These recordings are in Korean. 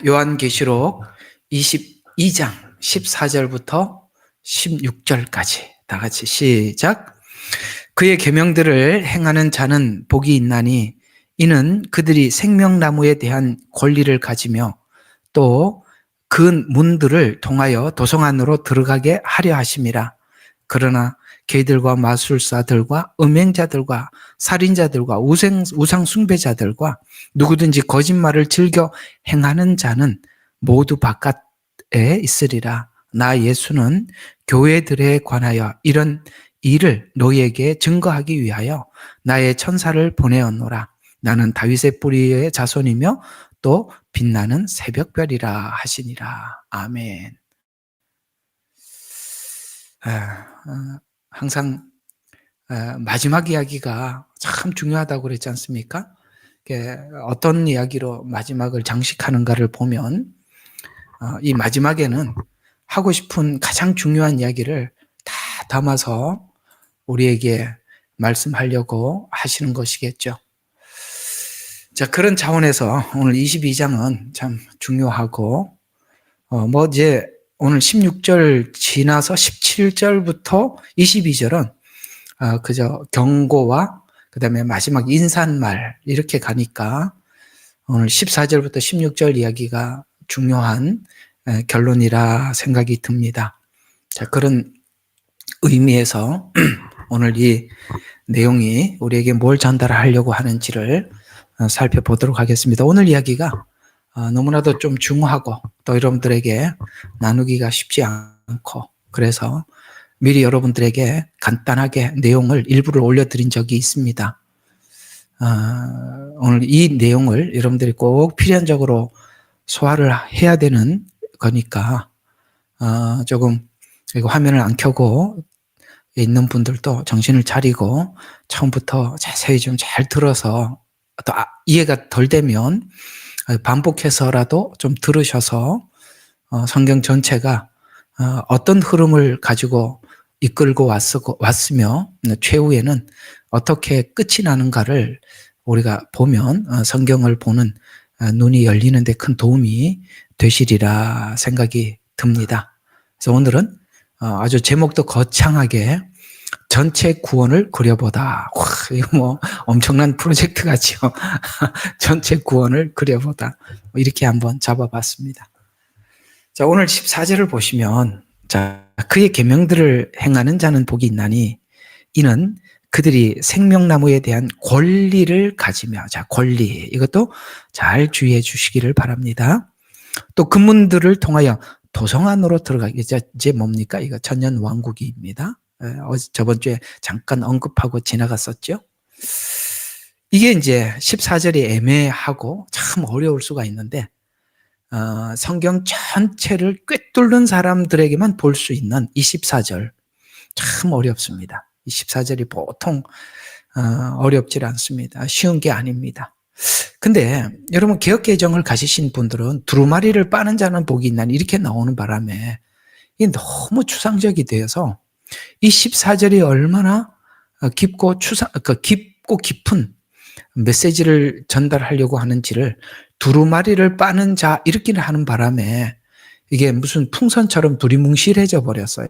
요한계시록 22장 14절부터 16절까지 다 같이 시작. 그의 계명들을 행하는 자는 복이 있나니 이는 그들이 생명나무에 대한 권리를 가지며 또 그 문들을 통하여 도성 안으로 들어가게 하려 하심이라. 그러나 개들과 마술사들과 음행자들과 살인자들과 우상 숭배자들과 누구든지 거짓말을 즐겨 행하는 자는 모두 바깥에 있으리라. 나 예수는 교회들에 관하여 이런 일을 너희에게 증거하기 위하여 나의 천사를 보내었노라. 나는 다윗의 뿌리의 자손이며 또 빛나는 새벽별이라 하시니라. 아멘. 항상 마지막 이야기가 참 중요하다고 그랬지 않습니까? 어떤 이야기로 마지막을 장식하는가를 보면 이 마지막에는 하고 싶은 가장 중요한 이야기를 다 담아서 우리에게 말씀하려고 하시는 것이겠죠. 자, 그런 차원에서 오늘 22장은 참 중요하고 이제 오늘 16절 지나서 17절부터 22절은 그저 경고와 그 다음에 마지막 인사말 이렇게 가니까 오늘 14절부터 16절 이야기가 중요한 결론이라 생각이 듭니다. 자, 그런 의미에서 오늘 이 내용이 우리에게 뭘 전달하려고 하는지를 살펴보도록 하겠습니다. 오늘 이야기가 너무나도 좀 중요하고 또 여러분들에게 나누기가 쉽지 않고 그래서 미리 여러분들에게 간단하게 내용을 일부를 올려드린 적이 있습니다. 오늘 이 내용을 여러분들이 꼭 필연적으로 소화를 해야 되는 거니까 조금 그리고 화면을 안 켜고 있는 분들도 정신을 차리고 처음부터 자세히 좀 잘 들어서 또 이해가 덜 되면 반복해서라도 좀 들으셔서 성경 전체가 어떤 흐름을 가지고 이끌고 왔으며 최후에는 어떻게 끝이 나는가를 우리가 보면 성경을 보는 눈이 열리는 데 큰 도움이 되시리라 생각이 듭니다. 그래서 오늘은 아주 제목도 거창하게 전체 구원을 그려보다. 와, 이거 엄청난 프로젝트 같죠. 전체 구원을 그려보다. 이렇게 한번 잡아봤습니다. 자, 오늘 14절을 보시면, 자, 그의 계명들을 행하는 자는 복이 있나니, 이는 그들이 생명나무에 대한 권리를 가지며, 자, 권리. 이것도 잘 주의해 주시기를 바랍니다. 또 그 문들을 통하여 도성 안으로 들어가게. 이제 뭡니까? 이거 천년왕국입니다. 저번 주에 잠깐 언급하고 지나갔었죠. 이게 이제 14절이 애매하고 참 어려울 수가 있는데 성경 전체를 꿰뚫는 사람들에게만 볼 수 있는 이 14절 참 어렵습니다. 이 14절이 보통 어렵지 않습니다. 쉬운 게 아닙니다. 근데 여러분 개역개정을 가지신 분들은 두루마리를 빠는 자는 복이 있나니 이렇게 나오는 바람에 이게 너무 추상적이 되어서 이 14절이 얼마나 깊고 깊은 메시지를 전달하려고 하는지를 두루마리를 빠는 자 이렇게 하는 바람에 이게 무슨 풍선처럼 두리뭉실해져 버렸어요.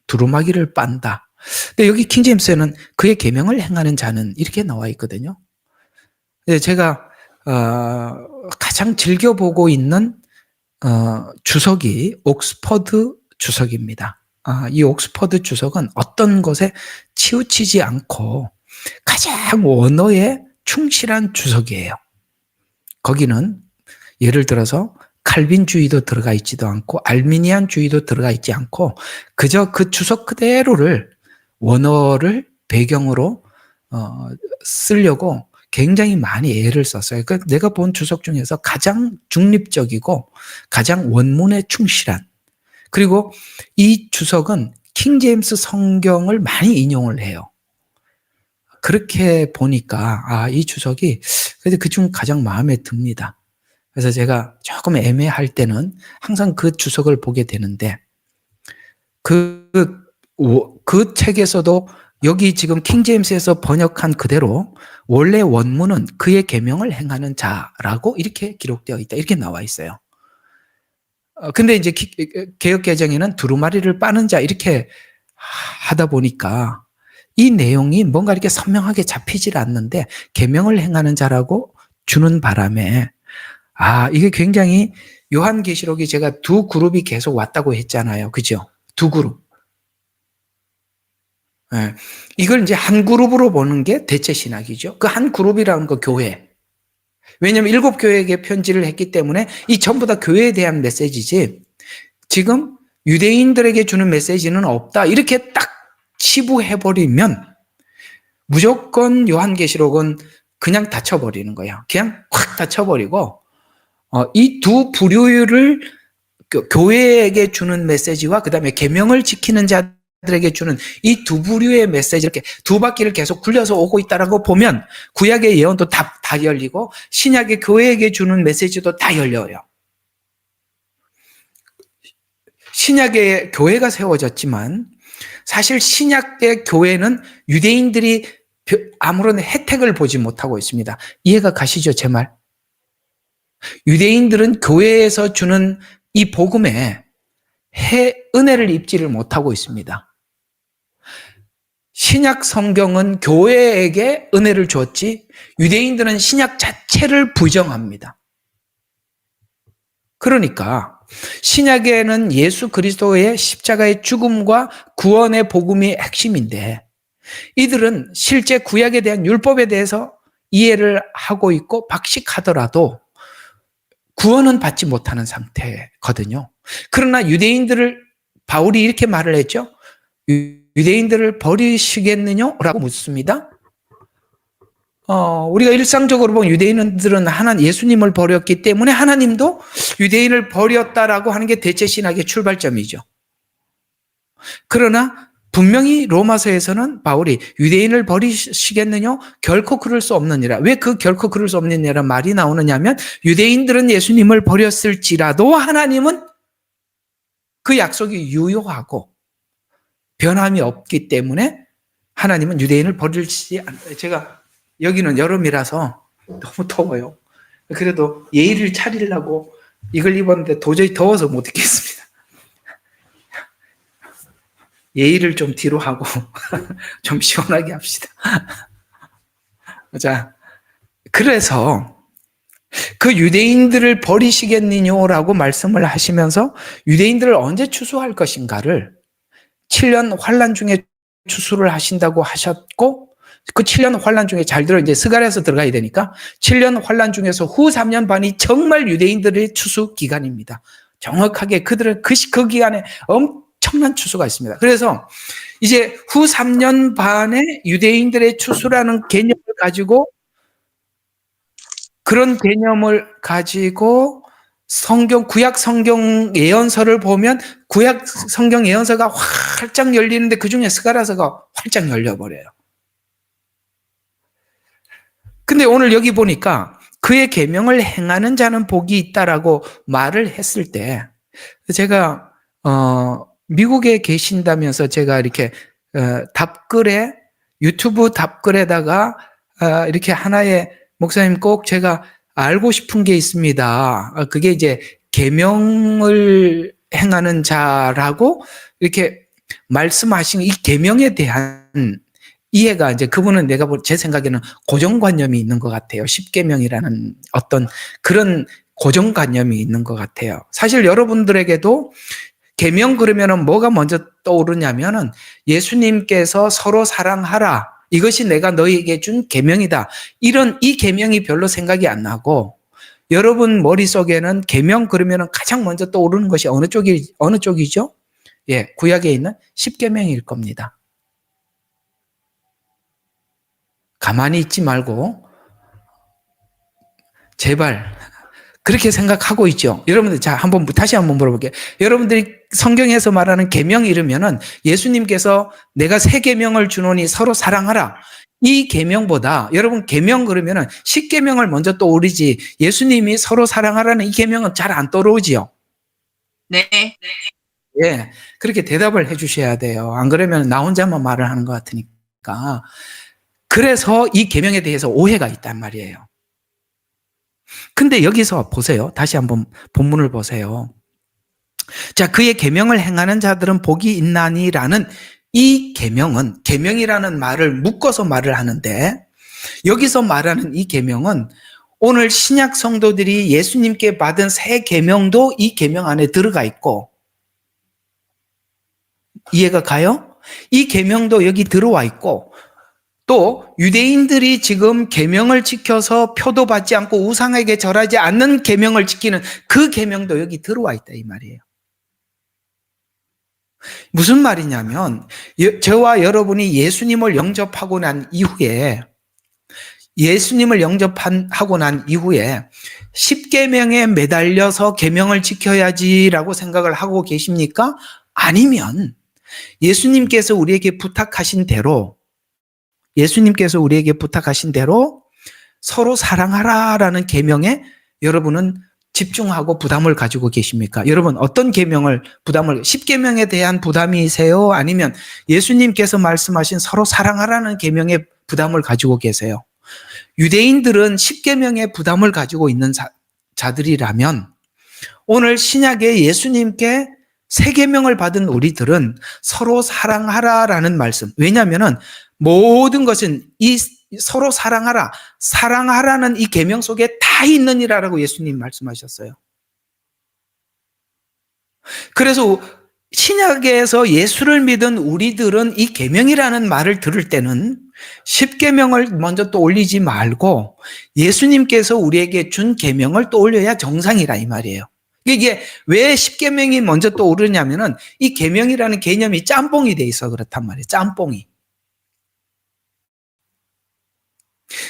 두루마기를 빤다. 근데 여기 킹제임스에는 그의 계명을 행하는 자는 이렇게 나와 있거든요. 제가 가장 즐겨보고 있는 주석이 옥스퍼드 주석입니다. 이 옥스퍼드 주석은 어떤 것에 치우치지 않고 가장 원어에 충실한 주석이에요. 거기는 예를 들어서 칼빈주의도 들어가 있지도 않고 알미니안주의도 들어가 있지 않고 그저 그 주석 그대로를 원어를 배경으로 쓰려고 굉장히 많이 애를 썼어요. 그러니까 내가 본 주석 중에서 가장 중립적이고 가장 원문에 충실한 그리고 이 주석은 킹제임스 성경을 많이 인용을 해요. 그렇게 보니까 이 주석이 그래도 그중 가장 마음에 듭니다. 그래서 제가 조금 애매할 때는 항상 그 주석을 보게 되는데 그 책에서도 여기 지금 킹제임스에서 번역한 그대로 원래 원문은 그의 계명을 행하는 자라고 이렇게 기록되어 있다. 이렇게 나와 있어요. 근데 이제 개역개정에는 두루마리를 빠는 자 이렇게 하다 보니까 이 내용이 뭔가 이렇게 선명하게 잡히질 않는데 계명을 행하는 자라고 주는 바람에 이게 굉장히 요한계시록이 제가 두 그룹이 계속 왔다고 했잖아요. 그죠? 두 그룹. 네. 이걸 이제 한 그룹으로 보는 게 대체 신학이죠. 그 한 그룹이라는 거 교회. 왜냐하면 7 교회에게 편지를 했기 때문에 이 전부 다 교회에 대한 메시지지 지금 유대인들에게 주는 메시지는 없다. 이렇게 딱 치부해버리면 무조건 요한계시록은 그냥 닫혀버리는 거야. 그냥 확 닫혀버리고 이 두 부류를 교회에게 주는 메시지와 그 다음에 계명을 지키는 자들에게 주는 이 두 부류의 메시지 이렇게 두 바퀴를 계속 굴려서 오고 있다라고 보면 구약의 예언도 다 열리고 신약의 교회에게 주는 메시지도 다 열려요. 신약의 교회가 세워졌지만 사실 신약의 교회는 유대인들이 아무런 혜택을 보지 못하고 있습니다. 이해가 가시죠, 제 말? 유대인들은 교회에서 주는 이 복음에 은혜를 입지를 못하고 있습니다. 신약 성경은 교회에게 은혜를 주었지 유대인들은 신약 자체를 부정합니다. 그러니까 신약에는 예수 그리스도의 십자가의 죽음과 구원의 복음이 핵심인데 이들은 실제 구약에 대한 율법에 대해서 이해를 하고 있고 박식하더라도 구원은 받지 못하는 상태거든요. 그러나 유대인들을 바울이 이렇게 말을 했죠. 유대인들을 버리시겠느냐? 라고 묻습니다. 우리가 일상적으로 보면 유대인들은 예수님을 버렸기 때문에 하나님도 유대인을 버렸다라고 하는 게 대체 신학의 출발점이죠. 그러나 분명히 로마서에서는 바울이 유대인을 버리시겠느냐? 결코 그럴 수 없느니라. 왜 그 결코 그럴 수 없느니라 말이 나오느냐면 유대인들은 예수님을 버렸을지라도 하나님은 그 약속이 유효하고 변함이 없기 때문에 하나님은 유대인을 버리지 않다. 제가 여기는 여름이라서 너무 더워요. 그래도 예의를 차리려고 이걸 입었는데 도저히 더워서 못 입겠습니다. 예의를 좀 뒤로 하고 좀 시원하게 합시다. 자, 그래서 그 유대인들을 버리시겠느냐라고 말씀을 하시면서 유대인들을 언제 추수할 것인가를 7년 환란 중에 추수를 하신다고 하셨고 그 7년 환란 중에 잘 들어 이제 스가랴서 들어가야 되니까 7년 환란 중에서 후 3년 반이 정말 유대인들의 추수 기간입니다. 정확하게 그들은 그 기간에 엄청난 추수가 있습니다. 그래서 이제 후 3년 반에 유대인들의 추수라는 개념을 가지고 그런 개념을 가지고 구약 성경 예언서를 보면 구약 성경 예언서가 활짝 열리는데 그 중에 스가랴서가 활짝 열려버려요. 근데 오늘 여기 보니까 그의 계명을 행하는 자는 복이 있다라고 말을 했을 때 제가 미국에 계신다면서 제가 이렇게 답글에 유튜브 답글에다가 이렇게 하나의 목사님 꼭 제가 알고 싶은 게 있습니다. 그게 이제 계명을 행하는 자라고 이렇게 말씀하신 이 계명에 대한 이해가 이제 그분은 제 생각에는 고정관념이 있는 것 같아요. 십계명이라는 어떤 그런 고정관념이 있는 것 같아요. 사실 여러분들에게도 계명 그러면은 뭐가 먼저 떠오르냐면은 예수님께서 서로 사랑하라. 이것이 내가 너희에게 준 계명이다. 이 계명이 별로 생각이 안 나고 여러분 머릿속에는 계명 그러면은 가장 먼저 떠오르는 것이 어느 쪽이죠? 예, 구약에 있는 십계명일 겁니다. 가만히 있지 말고 제발 그렇게 생각하고 있죠. 여러분들 다시 한번 물어볼게요. 여러분들이 성경에서 말하는 계명 이르면은 예수님께서 내가 새 계명을 주노니 서로 사랑하라. 이 계명보다 여러분 계명 그러면은 십계명을 먼저 떠오르지 예수님이 서로 사랑하라는 이 계명은 잘 안 떠오르지요. 네. 예, 그렇게 대답을 해주셔야 돼요. 안 그러면 나 혼자만 말을 하는 것 같으니까. 말입니까? 그래서 이 계명에 대해서 오해가 있단 말이에요. 근데 여기서 보세요. 다시 한번 본문을 보세요. 자, 그의 계명을 행하는 자들은 복이 있나니라는 이 계명은, 계명이라는 말을 묶어서 말을 하는데, 여기서 말하는 이 계명은 오늘 신약 성도들이 예수님께 받은 새 계명도 이 계명 안에 들어가 있고, 이해가 가요? 이 계명도 여기 들어와 있고, 또 유대인들이 지금 계명을 지켜서 표도 받지 않고 우상에게 절하지 않는 계명을 지키는 그 계명도 여기 들어와 있다 이 말이에요. 무슨 말이냐면 저와 여러분이 예수님을 영접하고 난 이후에 10계명에 매달려서 계명을 지켜야지라고 생각을 하고 계십니까? 아니면 예수님께서 우리에게 부탁하신 대로 서로 사랑하라라는 계명에 여러분은 집중하고 부담을 가지고 계십니까? 여러분 어떤 계명을 10계명에 대한 부담이세요? 아니면 예수님께서 말씀하신 서로 사랑하라는 계명에 부담을 가지고 계세요? 유대인들은 10계명의 부담을 가지고 있는 자들이라면 오늘 신약에 예수님께 새 계명을 받은 우리들은 서로 사랑하라라는 말씀. 왜냐하면 모든 것은 이 서로 사랑하라는 이 계명 속에 다 있느니라라고 예수님 말씀하셨어요. 그래서 신약에서 예수를 믿은 우리들은 이 계명이라는 말을 들을 때는 10계명을 먼저 떠올리지 말고 예수님께서 우리에게 준 계명을 떠올려야 정상이라 이 말이에요. 이게 왜 10계명이 먼저 떠오르냐면은 이 계명이라는 개념이 짬뽕이 돼 있어 그렇단 말이에요. 짬뽕이.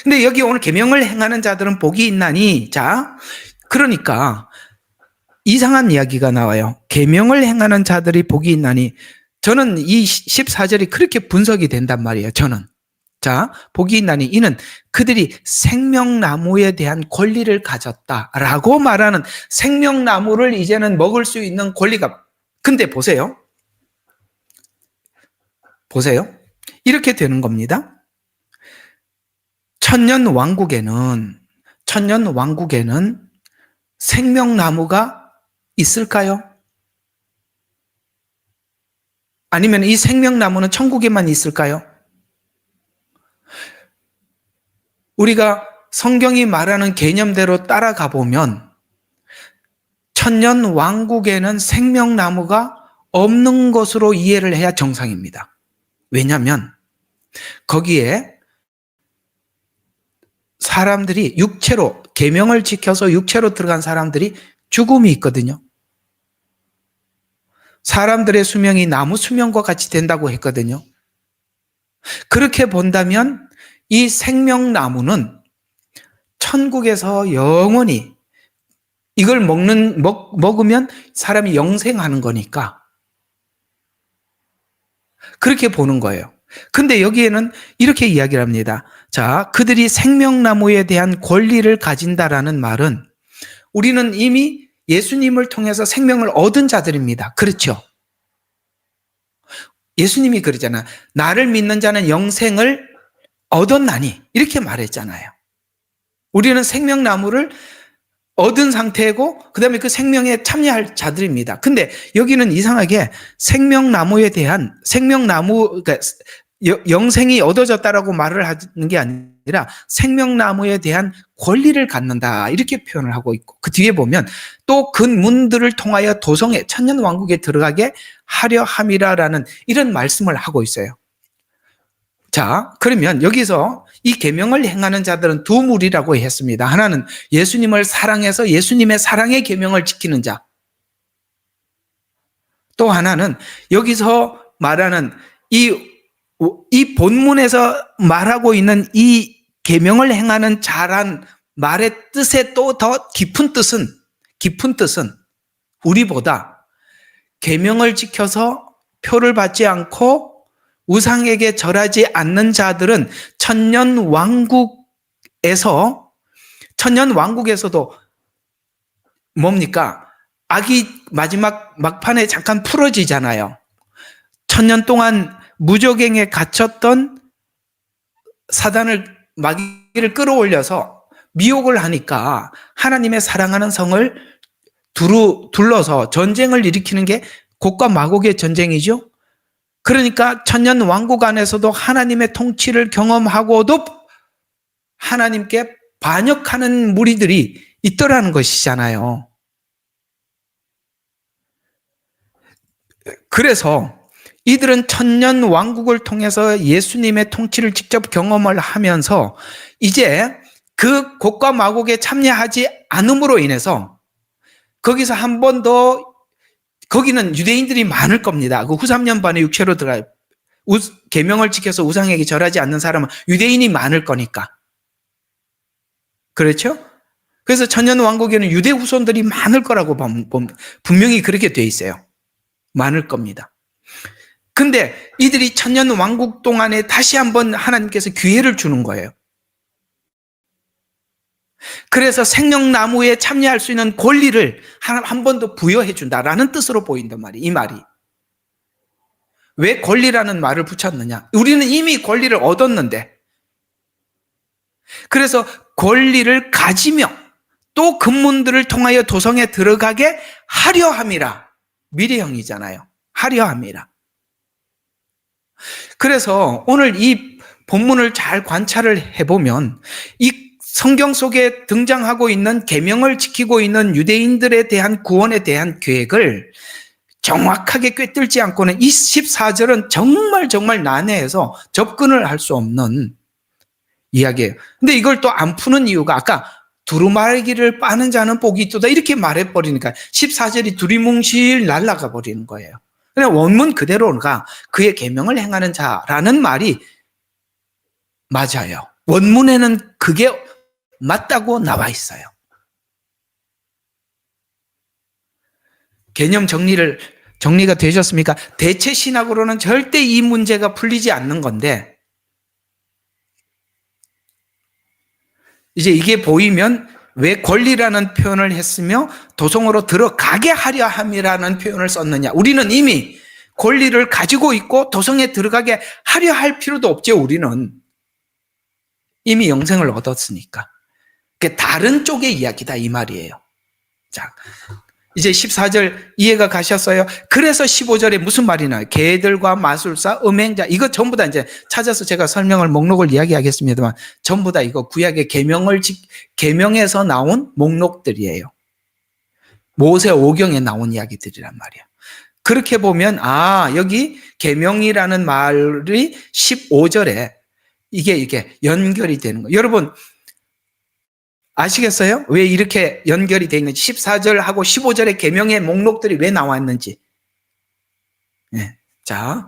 근데 여기 오늘 계명을 행하는 자들은 복이 있나니, 자, 그러니까 이상한 이야기가 나와요. 계명을 행하는 자들이 복이 있나니, 저는 이 14절이 그렇게 분석이 된단 말이에요. 저는. 자, 복이 있나니 이는 그들이 생명나무에 대한 권리를 가졌다라고 말하는 생명나무를 이제는 먹을 수 있는 권리가. 근데 보세요. 이렇게 되는 겁니다. 천년 왕국에는 생명나무가 있을까요? 아니면 이 생명나무는 천국에만 있을까요? 우리가 성경이 말하는 개념대로 따라가 보면 천년 왕국에는 생명나무가 없는 것으로 이해를 해야 정상입니다. 왜냐하면 거기에 사람들이 육체로 계명을 지켜서 육체로 들어간 사람들이 죽음이 있거든요. 사람들의 수명이 나무 수명과 같이 된다고 했거든요. 그렇게 본다면 이 생명나무는 천국에서 영원히 이걸 먹으면 사람이 영생하는 거니까 그렇게 보는 거예요. 근데 여기에는 이렇게 이야기를 합니다. 자, 그들이 생명나무에 대한 권리를 가진다라는 말은 우리는 이미 예수님을 통해서 생명을 얻은 자들입니다. 그렇죠? 예수님이 그러잖아. 나를 믿는 자는 영생을 얻었나니 이렇게 말했잖아요. 우리는 생명나무를 얻은 상태고 그다음에 그 생명에 참여할 자들입니다. 근데 여기는 이상하게 생명나무에 대한 그러니까 영생이 얻어졌다라고 말을 하는 게 아니라 생명나무에 대한 권리를 갖는다 이렇게 표현을 하고 있고 그 뒤에 보면 또 그 문들을 통하여 도성에 천년왕국에 들어가게 하려 함이라라는 이런 말씀을 하고 있어요. 자, 그러면 여기서 이 계명을 행하는 자들은 두 무리라고 했습니다. 하나는 예수님을 사랑해서 예수님의 사랑의 계명을 지키는 자. 또 하나는 여기서 말하는 이 본문에서 말하고 있는 이 계명을 행하는 자란 말의 뜻의 또 더 깊은 뜻은 우리보다 계명을 지켜서 표를 받지 않고 우상에게 절하지 않는 자들은 천년왕국에서도 뭡니까? 악이 마지막 막판에 잠깐 풀어지잖아요. 천년 동안 무적행에 갇혔던 마귀를 끌어올려서 미혹을 하니까 하나님의 사랑하는 성을 둘러서 전쟁을 일으키는 게 곡과 마곡의 전쟁이죠. 그러니까 천년 왕국 안에서도 하나님의 통치를 경험하고도 하나님께 반역하는 무리들이 있더라는 것이잖아요. 그래서 이들은 천년 왕국을 통해서 예수님의 통치를 직접 경험을 하면서 이제 그 곡과 마곡에 참여하지 않음으로 인해서 거기서 한 번 더, 거기는 유대인들이 많을 겁니다. 그 후 3년 반에 육체로 들어가요. 계명을 지켜서 우상에게 절하지 않는 사람은 유대인이 많을 거니까. 그렇죠? 그래서 천년 왕국에는 유대 후손들이 많을 거라고 분명히 그렇게 돼 있어요. 많을 겁니다. 근데 이들이 천년 왕국 동안에 다시 한번 하나님께서 기회를 주는 거예요. 그래서 생명나무에 참여할 수 있는 권리를 한 번 더 부여해 준다라는 뜻으로 보인단 말이에요. 이 말이. 왜 권리라는 말을 붙였느냐? 우리는 이미 권리를 얻었는데, 그래서 권리를 가지며 또 금문들을 통하여 도성에 들어가게 하려 함이라. 미래형이잖아요. 하려 함이라. 그래서 오늘 이 본문을 잘 관찰을 해보면 이 성경 속에 등장하고 있는 계명을 지키고 있는 유대인들에 대한 구원에 대한 계획을 정확하게 꿰뚫지 않고는 이 14절은 정말 난해해서 접근을 할 수 없는 이야기예요. 근데 이걸 또 안 푸는 이유가 아까 두루마기를 빠는 자는 복이 있도다 이렇게 말해버리니까 14절이 두리뭉실 날아가 버리는 거예요. 그냥 원문 그대로가 그의 계명을 행하는 자라는 말이 맞아요. 원문에는 그게 맞다고 나와 있어요. 개념 정리가 되셨습니까? 대체 신학으로는 절대 이 문제가 풀리지 않는 건데, 이제 이게 보이면 왜 권리라는 표현을 했으며 도성으로 들어가게 하려 함이라는 표현을 썼느냐? 우리는 이미 권리를 가지고 있고 도성에 들어가게 하려 할 필요도 없죠. 우리는 이미 영생을 얻었으니까. 그게 다른 쪽의 이야기다 이 말이에요. 자, 이제 14절 이해가 가셨어요? 그래서 15절에 무슨 말이 나요? 개들과 마술사, 음행자, 이거 전부 다 이제 찾아서 제가 설명을 목록을 이야기하겠습니다만 전부 다 이거 구약의 계명에서 나온 목록들이에요. 모세 오경에 나온 이야기들이란 말이에요. 그렇게 보면 여기 계명이라는 말이 15절에 이게 연결이 되는 거예요. 여러분 아시겠어요? 왜 이렇게 연결이 되어 있는지, 14절하고 15절의 계명의 목록들이 왜 나왔는지. 네. 자,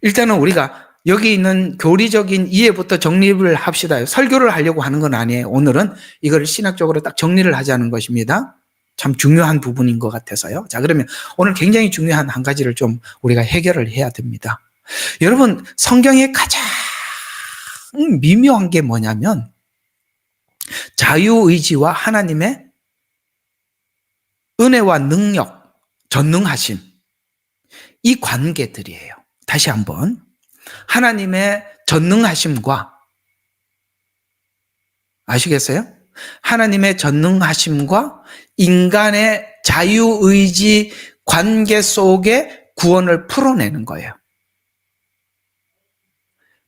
일단은 우리가 여기 있는 교리적인 이해부터 정립을 합시다. 설교를 하려고 하는 건 아니에요. 오늘은 이걸 신학적으로 딱 정리를 하자는 것입니다. 참 중요한 부분인 것 같아서요. 자, 그러면 오늘 굉장히 중요한 한 가지를 좀 우리가 해결을 해야 됩니다. 여러분, 성경의 가장 미묘한 게 뭐냐면 자유의지와 하나님의 은혜와 능력, 전능하심, 이 관계들이에요. 다시 한번, 하나님의 전능하심과, 아시겠어요? 하나님의 전능하심과 인간의 자유의지 관계 속에 구원을 풀어내는 거예요.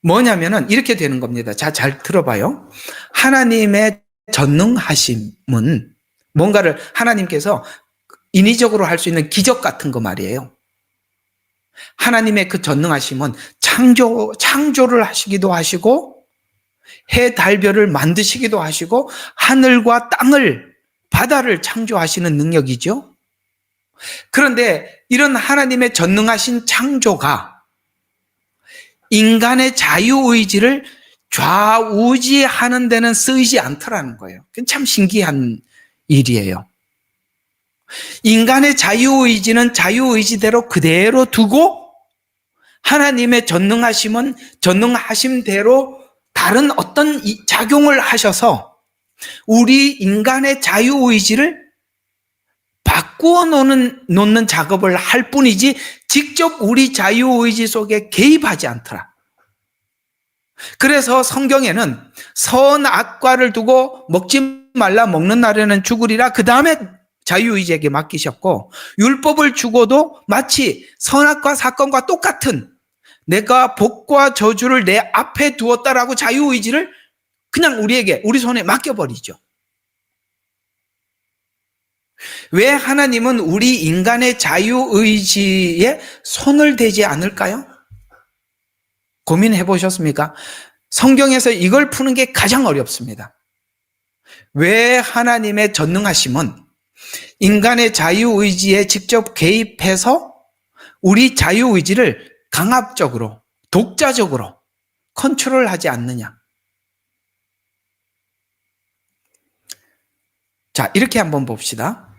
뭐냐면은 이렇게 되는 겁니다. 자, 잘 들어봐요. 하나님의 전능하심은 뭔가를 하나님께서 인위적으로 할 수 있는 기적 같은 거 말이에요. 하나님의 그 전능하심은 창조를 하시기도 하시고 해, 달, 별을 만드시기도 하시고 하늘과 땅을, 바다를 창조하시는 능력이죠. 그런데 이런 하나님의 전능하신 창조가 인간의 자유의지를 좌우지하는 데는 쓰이지 않더라는 거예요. 그건 참 신기한 일이에요. 인간의 자유의지는 자유의지대로 그대로 두고 하나님의 전능하심은 전능하심대로 다른 어떤 작용을 하셔서 우리 인간의 자유의지를 바꾸어 놓는 작업을 할 뿐이지 직접 우리 자유의지 속에 개입하지 않더라. 그래서 성경에는 선악과를 두고 먹지 말라, 먹는 날에는 죽으리라, 그 다음에 자유의지에게 맡기셨고, 율법을 주고도 마치 선악과 사건과 똑같은, 내가 복과 저주를 내 앞에 두었다라고 자유의지를 그냥 우리 손에 맡겨버리죠. 왜 하나님은 우리 인간의 자유의지에 손을 대지 않을까요? 고민해 보셨습니까? 성경에서 이걸 푸는 게 가장 어렵습니다. 왜 하나님의 전능하심은 인간의 자유의지에 직접 개입해서 우리 자유의지를 강압적으로, 독자적으로 컨트롤하지 않느냐? 자, 이렇게 한번 봅시다.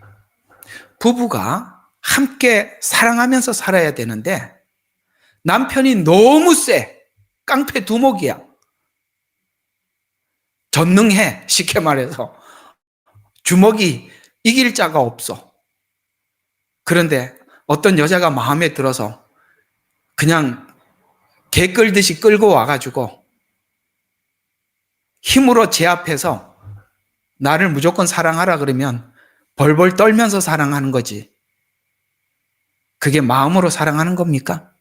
부부가 함께 사랑하면서 살아야 되는데 남편이 너무 세, 깡패 두목이야. 전능해, 쉽게 말해서. 주먹이 이길 자가 없어. 그런데 어떤 여자가 마음에 들어서 그냥 개 끌듯이 끌고 와가지고 힘으로 제압해서 나를 무조건 사랑하라 그러면 벌벌 떨면서 사랑하는 거지. 그게 마음으로 사랑하는 겁니까?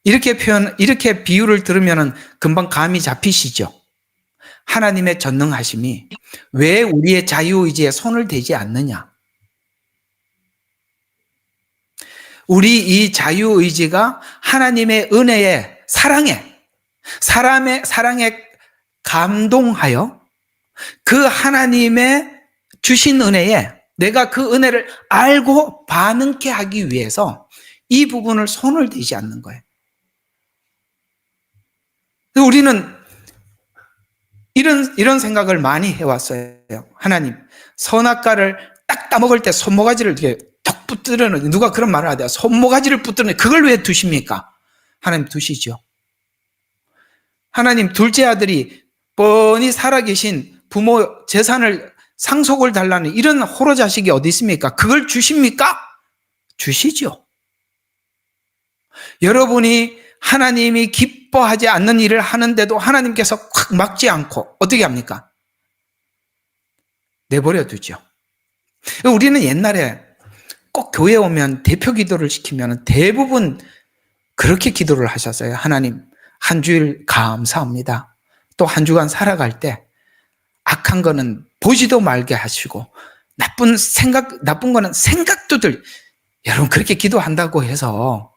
이렇게 비유를 들으면 금방 감이 잡히시죠? 하나님의 전능하심이 왜 우리의 자유의지에 손을 대지 않느냐? 우리 이 자유의지가 하나님의 은혜에, 사람의 사랑에 감동하여 그 하나님의 주신 은혜에 내가 그 은혜를 알고 반응케 하기 위해서 이 부분을 손을 대지 않는 거예요. 우리는 이런 생각을 많이 해왔어요. 하나님, 선악과를 딱 따먹을 때 손모가지를 이렇게 턱 붙들어는, 누가 그런 말을 하대요. 손모가지를 붙들어는, 그걸 왜 두십니까? 하나님 두시죠. 하나님, 둘째 아들이 뻔히 살아계신 부모 재산을 상속을 달라는 이런 호로 자식이 어디 있습니까? 그걸 주십니까? 주시죠. 여러분이 하나님이 기뻐하지 않는 일을 하는데도 하나님께서 확 막지 않고 어떻게 합니까? 내버려 두죠. 우리는 옛날에 꼭 교회 오면 대표 기도를 시키면 대부분 그렇게 기도를 하셨어요. 하나님, 한 주일 감사합니다. 또 한 주간 살아갈 때 악한 거는 보지도 말게 하시고 나쁜 거는 생각도 여러분, 그렇게 기도한다고 해서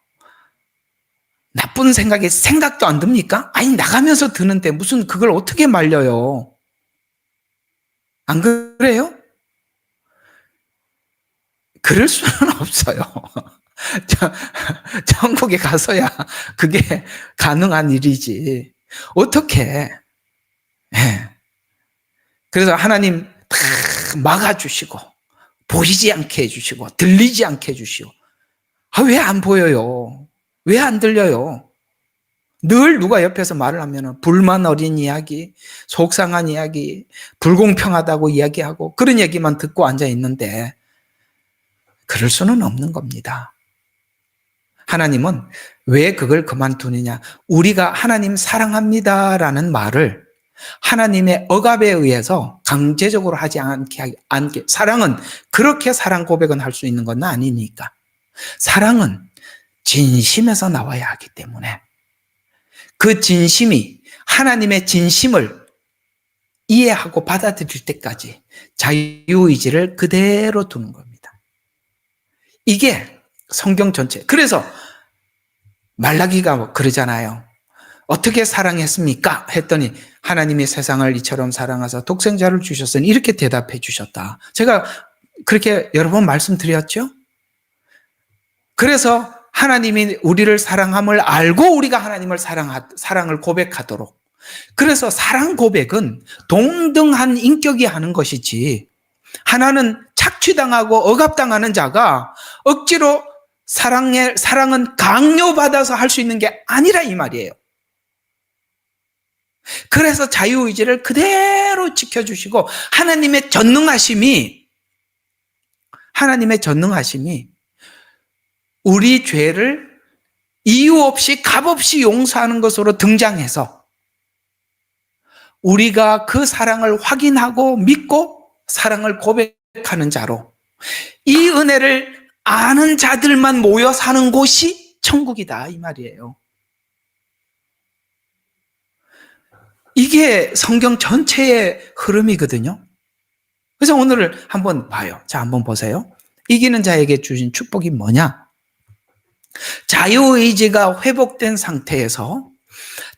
나쁜 생각에 생각도 안 듭니까? 아니, 나가면서 드는데 무슨 그걸 어떻게 말려요? 안 그래요? 그럴 수는 없어요. 천국에 가서야 그게 가능한 일이지. 어떻게? 네. 그래서 하나님 다 막아주시고 보이지 않게 해주시고 들리지 않게 해주시고, 왜 안 보여요? 왜 안 들려요? 늘 누가 옆에서 말을 하면 불만 어린 이야기, 속상한 이야기, 불공평하다고 이야기하고 그런 얘기만 듣고 앉아 있는데 그럴 수는 없는 겁니다. 하나님은 왜 그걸 그만두느냐? 우리가 하나님 사랑합니다라는 말을 하나님의 억압에 의해서 강제적으로 하지 않게, 사랑은 그렇게 사랑 고백은 할 수 있는 건 아니니까. 사랑은 진심에서 나와야 하기 때문에 그 진심이 하나님의 진심을 이해하고 받아들일 때까지 자유의지를 그대로 두는 겁니다. 이게 성경 전체. 그래서 말라기가 그러잖아요. 어떻게 사랑했습니까? 했더니 하나님이 세상을 이처럼 사랑하사 독생자를 주셨으니 이렇게 대답해 주셨다. 제가 그렇게 여러 번 말씀드렸죠? 그래서 하나님이 우리를 사랑함을 알고 우리가 하나님을 사랑을 고백하도록. 그래서 사랑 고백은 동등한 인격이 하는 것이지, 하나는 착취당하고 억압당하는 자가 억지로 사랑은 강요받아서 할 수 있는 게 아니라 이 말이에요. 그래서 자유의지를 그대로 지켜주시고 하나님의 전능하심이 우리 죄를 이유 없이 값없이 용서하는 것으로 등장해서 우리가 그 사랑을 확인하고 믿고 사랑을 고백하는 자로 이 은혜를 아는 자들만 모여 사는 곳이 천국이다 이 말이에요. 이게 성경 전체의 흐름이거든요. 그래서 오늘을 한번 봐요. 자, 한번 보세요. 이기는 자에게 주신 축복이 뭐냐? 자유의지가 회복된 상태에서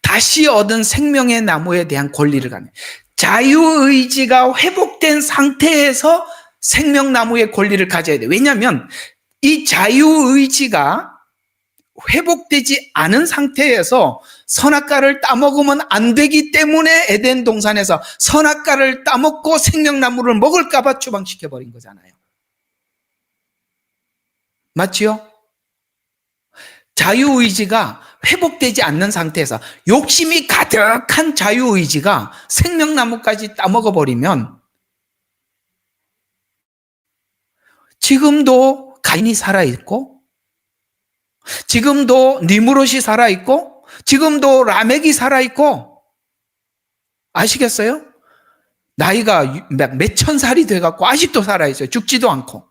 다시 얻은 생명의 나무에 대한 권리를 갖는, 자유의지가 회복된 상태에서 생명나무의 권리를 가져야 돼. 왜냐하면 이 자유의지가 회복되지 않은 상태에서 선악과를 따먹으면 안 되기 때문에 에덴 동산에서 선악과를 따먹고 생명나무를 먹을까 봐 추방시켜버린 거잖아요. 맞지요? 자유의지가 회복되지 않는 상태에서 욕심이 가득한 자유의지가 생명나무까지 따먹어버리면 지금도 가인이 살아있고 지금도 니무롯이 살아있고 지금도 라멕이 살아있고 아시겠어요? 나이가 몇천 살이 돼갖고 아직도 살아있어요. 죽지도 않고.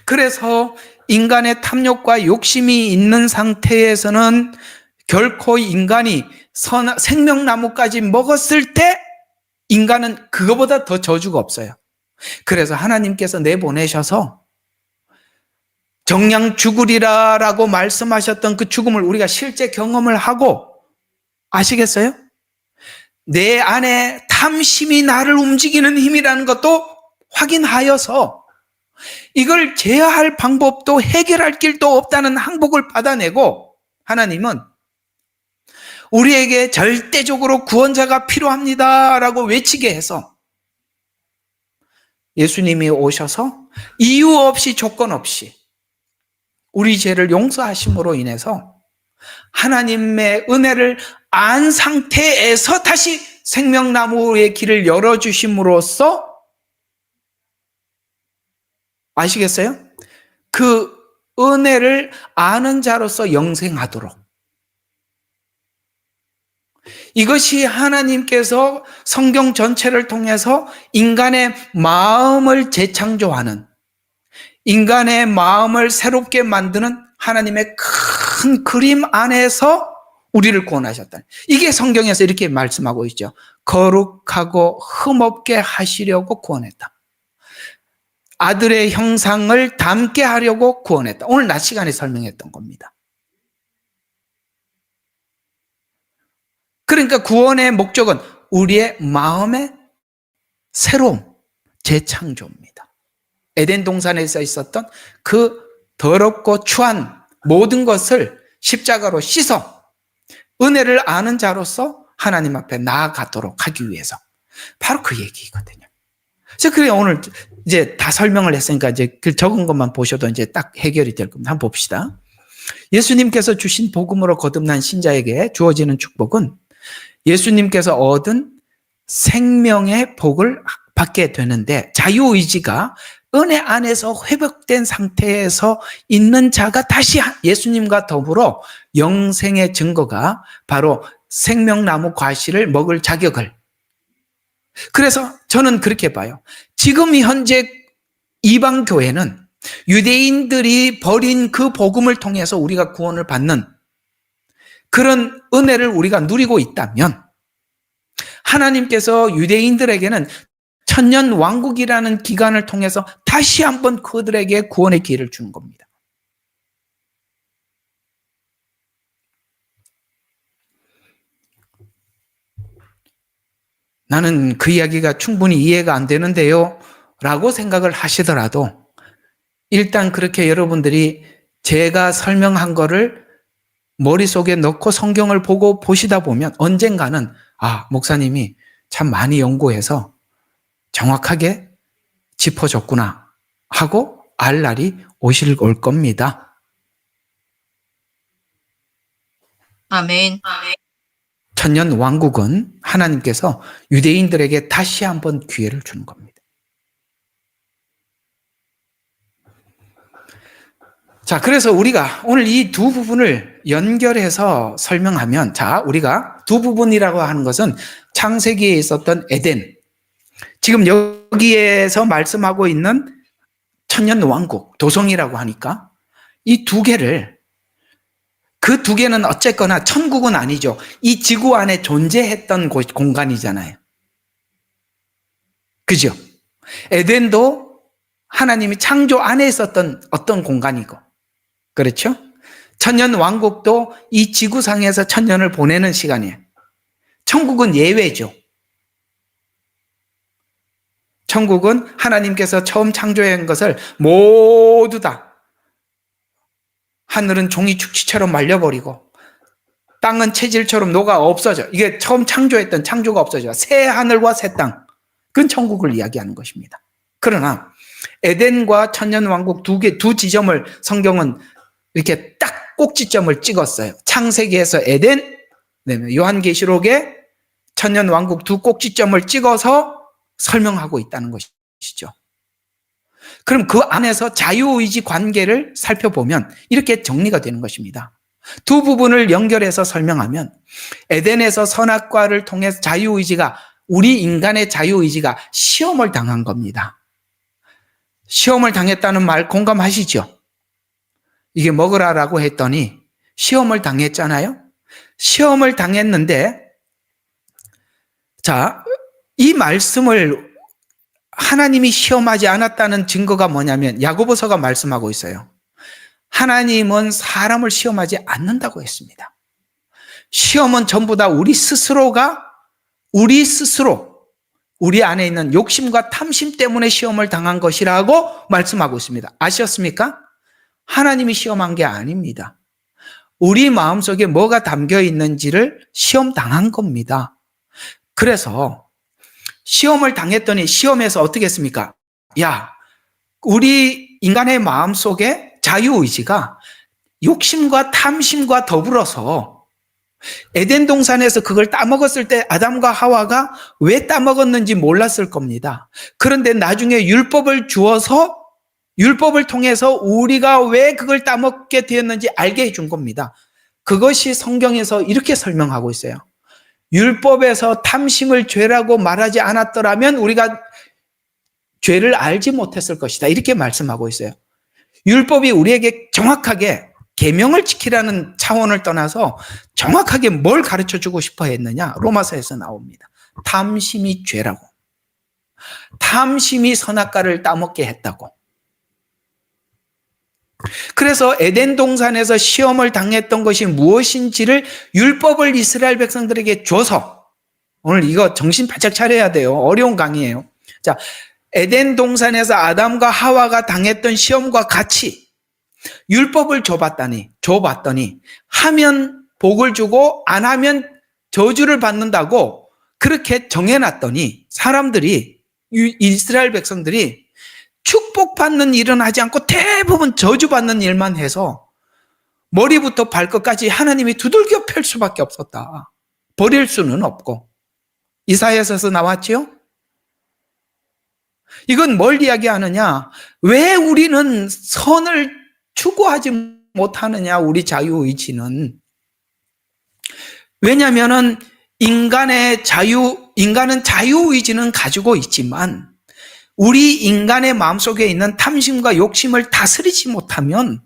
그래서 인간의 탐욕과 욕심이 있는 상태에서는 결코 인간이 생명나무까지 먹었을 때 인간은 그거보다 더 저주가 없어요. 그래서 하나님께서 내보내셔서 정녕 죽으리라 라고 말씀하셨던 그 죽음을 우리가 실제 경험을 하고, 아시겠어요? 내 안에 탐심이 나를 움직이는 힘이라는 것도 확인하여서 이걸 제어할 방법도 해결할 길도 없다는 항복을 받아내고, 하나님은 우리에게 절대적으로 구원자가 필요합니다 라고 외치게 해서 예수님이 오셔서 이유 없이 조건 없이 우리 죄를 용서하심으로 인해서 하나님의 은혜를 안 상태에서 다시 생명나무의 길을 열어주심으로써, 아시겠어요? 그 은혜를 아는 자로서 영생하도록, 이것이 하나님께서 성경 전체를 통해서 인간의 마음을 재창조하는, 인간의 마음을 새롭게 만드는 하나님의 큰 그림 안에서 우리를 구원하셨다. 이게 성경에서 이렇게 말씀하고 있죠. 거룩하고 흠없게 하시려고 구원했다. 아들의 형상을 닮게 하려고 구원했다. 오늘 낮 시간에 설명했던 겁니다. 그러니까 구원의 목적은 우리의 마음의 새로움, 재창조입니다. 에덴 동산에서 있었던 그 더럽고 추한 모든 것을 십자가로 씻어 은혜를 아는 자로서 하나님 앞에 나아가도록 하기 위해서, 바로 그 얘기거든요. 그래서 그래 오늘 이제 다 설명을 했으니까 이제 그 적은 것만 보셔도 이제 딱 해결이 될 겁니다. 한번 봅시다. 예수님께서 주신 복음으로 거듭난 신자에게 주어지는 축복은 예수님께서 얻은 생명의 복을 받게 되는데, 자유의지가 은혜 안에서 회복된 상태에서 있는 자가 다시 예수님과 더불어 영생의 증거가 바로 생명나무 과실을 먹을 자격을, 그래서 저는 그렇게 봐요. 지금 현재 이방교회는 유대인들이 버린 그 복음을 통해서 우리가 구원을 받는 그런 은혜를 우리가 누리고 있다면, 하나님께서 유대인들에게는 천년 왕국이라는 기간을 통해서 다시 한번 그들에게 구원의 기회를 주는 겁니다. 나는 그 이야기가 충분히 이해가 안 되는데요 라고 생각을 하시더라도, 일단 그렇게 여러분들이 제가 설명한 거를 머릿속에 넣고 성경을 보고 보시다 보면 언젠가는 목사님이 참 많이 연구해서 정확하게 짚어줬구나 하고 알 날이 올 겁니다. 아멘. 천년 왕국은 하나님께서 유대인들에게 다시 한번 기회를 주는 겁니다. 자, 그래서 우리가 오늘 이 두 부분을 연결해서 설명하면, 자, 우리가 두 부분이라고 하는 것은 창세기에 있었던 에덴, 지금 여기에서 말씀하고 있는 천년왕국, 도성이라고 하니까 이 두 개를, 그 두 개는 어쨌거나 천국은 아니죠. 이 지구 안에 존재했던 공간이잖아요. 그죠? 에덴도 하나님이 창조 안에 있었던 어떤 공간이고, 그렇죠? 천년왕국도 이 지구상에서 천년을 보내는 시간이에요. 천국은 예외죠. 천국은 하나님께서 처음 창조한 것을 모두 다, 하늘은 종이 축지처럼 말려버리고 땅은 체질처럼 녹아 없어져. 이게 처음 창조했던 창조가 없어져. 새 하늘과 새 땅. 그건 천국을 이야기하는 것입니다. 그러나 에덴과 천년왕국 두 지점을 성경은 이렇게 딱 꼭지점을 찍었어요. 창세기에서 에덴, 요한계시록에 천년왕국 두 꼭지점을 찍어서 설명하고 있다는 것이죠. 그럼 그 안에서 자유의지 관계를 살펴보면 이렇게 정리가 되는 것입니다. 두 부분을 연결해서 설명하면 에덴에서 선악과를 통해서 자유의지가, 우리 인간의 자유의지가 시험을 당한 겁니다. 시험을 당했다는 말 공감하시죠? 이게 먹으라라고 했더니 시험을 당했잖아요. 시험을 당했는데, 자, 이 말씀을 하나님이 시험하지 않았다는 증거가 뭐냐면 야고보서가 말씀하고 있어요. 하나님은 사람을 시험하지 않는다고 했습니다. 시험은 전부 다 우리 스스로 우리 안에 있는 욕심과 탐심 때문에 시험을 당한 것이라고 말씀하고 있습니다. 아셨습니까? 하나님이 시험한 게 아닙니다. 우리 마음속에 뭐가 담겨 있는지를 시험 당한 겁니다. 그래서 시험을 당했더니 시험에서 어떻게 했습니까? 야, 우리 인간의 마음속에 자유의지가 욕심과 탐심과 더불어서 에덴 동산에서 그걸 따먹었을 때 아담과 하와가 왜 따먹었는지 몰랐을 겁니다. 그런데 나중에 율법을 주어서 율법을 통해서 우리가 왜 그걸 따먹게 되었는지 알게 해준 겁니다. 그것이 성경에서 이렇게 설명하고 있어요. 율법에서 탐심을 죄라고 말하지 않았더라면 우리가 죄를 알지 못했을 것이다. 이렇게 말씀하고 있어요. 율법이 우리에게 정확하게 계명을 지키라는 차원을 떠나서 정확하게 뭘 가르쳐주고 싶어 했느냐? 로마서에서 나옵니다. 탐심이 죄라고. 탐심이 선악과를 따먹게 했다고. 그래서 에덴 동산에서 시험을 당했던 것이 무엇인지를 율법을 이스라엘 백성들에게 줘서, 오늘 이거 정신 바짝 차려야 돼요. 어려운 강의예요. 자, 에덴 동산에서 아담과 하와가 당했던 시험과 같이 율법을 줘봤더니 하면 복을 주고 안 하면 저주를 받는다고 그렇게 정해놨더니 사람들이, 이스라엘 백성들이 축복받는 일은 하지 않고 대부분 저주받는 일만 해서 머리부터 발끝까지 하나님이 두들겨 펼 수밖에 없었다. 버릴 수는 없고. 이사야서에서 나왔지요? 이건 뭘 이야기하느냐? 왜 우리는 선을 추구하지 못하느냐? 우리 자유의지는. 왜냐하면 인간은 자유의지는 가지고 있지만 우리 인간의 마음속에 있는 탐심과 욕심을 다스리지 못하면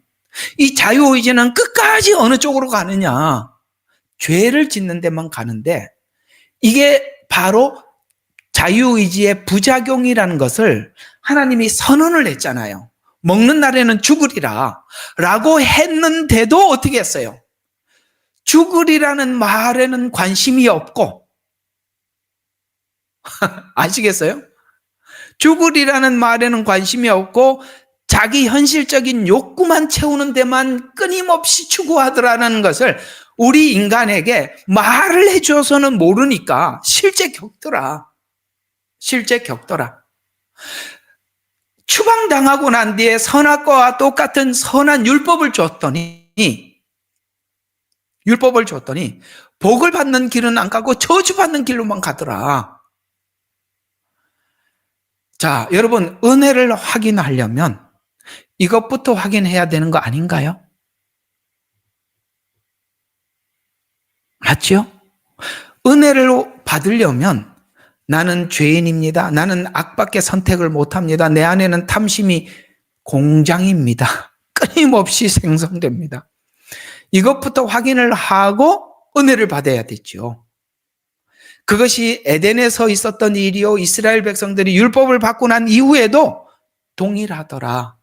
이 자유의지는 끝까지 어느 쪽으로 가느냐? 죄를 짓는 데만 가는데, 이게 바로 자유의지의 부작용이라는 것을 하나님이 선언을 했잖아요. 먹는 날에는 죽으리라 라고 했는데도 어떻게 했어요? 죽으리라는 말에는 관심이 없고 아시겠어요? 죽으리라는 말에는 관심이 없고 자기 현실적인 욕구만 채우는 데만 끊임없이 추구하더라는 것을 우리 인간에게 말을 해줘서는 모르니까 실제 겪더라. 추방당하고 난 뒤에 선악과와 똑같은 선한 율법을 줬더니 복을 받는 길은 안 가고 저주받는 길로만 가더라. 자, 여러분, 은혜를 확인하려면 이것부터 확인해야 되는 거 아닌가요? 맞죠? 은혜를 받으려면 나는 죄인입니다. 나는 악밖에 선택을 못합니다. 내 안에는 탐심이 공장입니다. 끊임없이 생성됩니다. 이것부터 확인을 하고 은혜를 받아야 되죠. 그것이 에덴에서 있었던 일이요, 이스라엘 백성들이 율법을 받고 난 이후에도 동일하더라.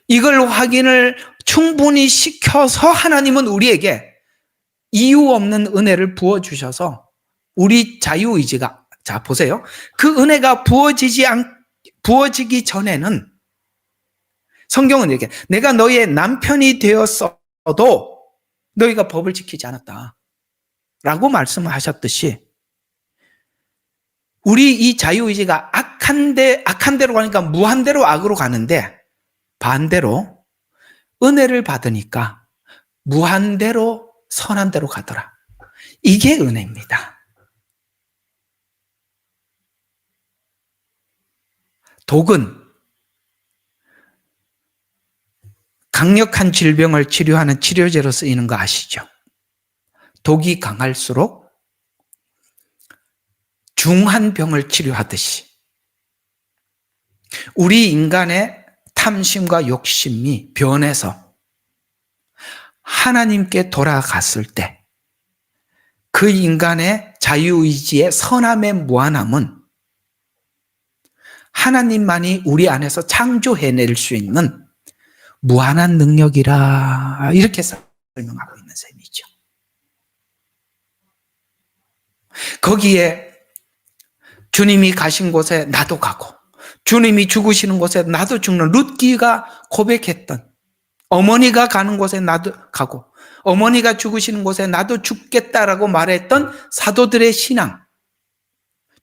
이걸 확인을 충분히 시켜서 하나님은 우리에게 이유 없는 은혜를 부어주셔서 우리 자유의지가, 자 보세요, 그 은혜가 부어지기 전에는 성경은 이렇게, 내가 너희의 남편이 되었어도 너희가 법을 지키지 않았다 라고 말씀하셨듯이, 우리 이 자유의지가 악한 대로 가니까 무한대로 악으로 가는데, 반대로 은혜를 받으니까 무한대로 선한 대로 가더라. 이게 은혜입니다. 독은 강력한 질병을 치료하는 치료제로 쓰이는 거 아시죠? 독이 강할수록 중한 병을 치료하듯이 우리 인간의 탐심과 욕심이 변해서 하나님께 돌아갔을 때 그 인간의 자유의지의 선함의 무한함은 하나님만이 우리 안에서 창조해낼 수 있는 무한한 능력이라, 이렇게 설명하고 있는 셈이죠. 거기에 주님이 가신 곳에 나도 가고 주님이 죽으시는 곳에 나도 죽는, 룻기가 고백했던, 어머니가 가는 곳에 나도 가고 어머니가 죽으시는 곳에 나도 죽겠다라고 말했던 사도들의 신앙,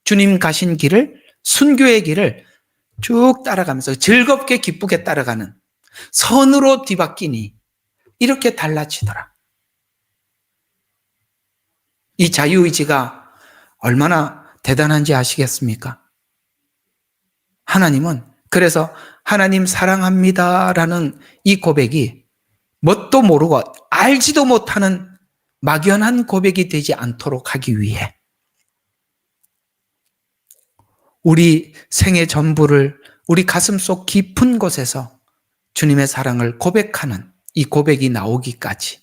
주님 가신 길을, 순교의 길을 쭉 따라가면서 즐겁게 기쁘게 따라가는, 선으로 뒤바뀌니 이렇게 달라지더라. 이 자유의지가 얼마나 대단한지 아시겠습니까? 하나님은 그래서 하나님 사랑합니다라는 이 고백이 뭣도 모르고 알지도 못하는 막연한 고백이 되지 않도록 하기 위해 우리 생애 전부를 우리 가슴속 깊은 곳에서 주님의 사랑을 고백하는 이 고백이 나오기까지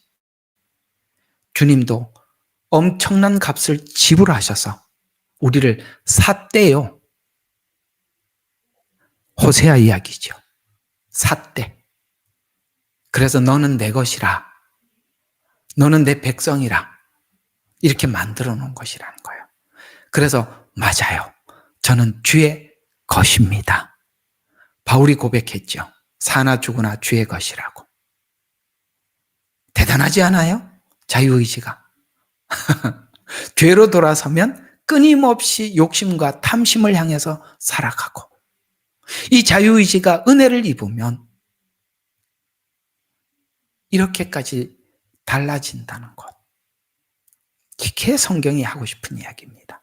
주님도 엄청난 값을 지불하셔서 우리를 샀대요. 호세아 이야기죠. 샀대. 그래서 너는 내 것이라, 너는 내 백성이라, 이렇게 만들어 놓은 것이라는 거예요. 그래서 맞아요, 저는 주의 것입니다. 바울이 고백했죠. 사나 죽으나 주의 것이라고. 대단하지 않아요? 자유의지가. 죄로 돌아서면 끊임없이 욕심과 탐심을 향해서 살아가고, 이 자유의지가 은혜를 입으면 이렇게까지 달라진다는 것. 이게 성경이 하고 싶은 이야기입니다.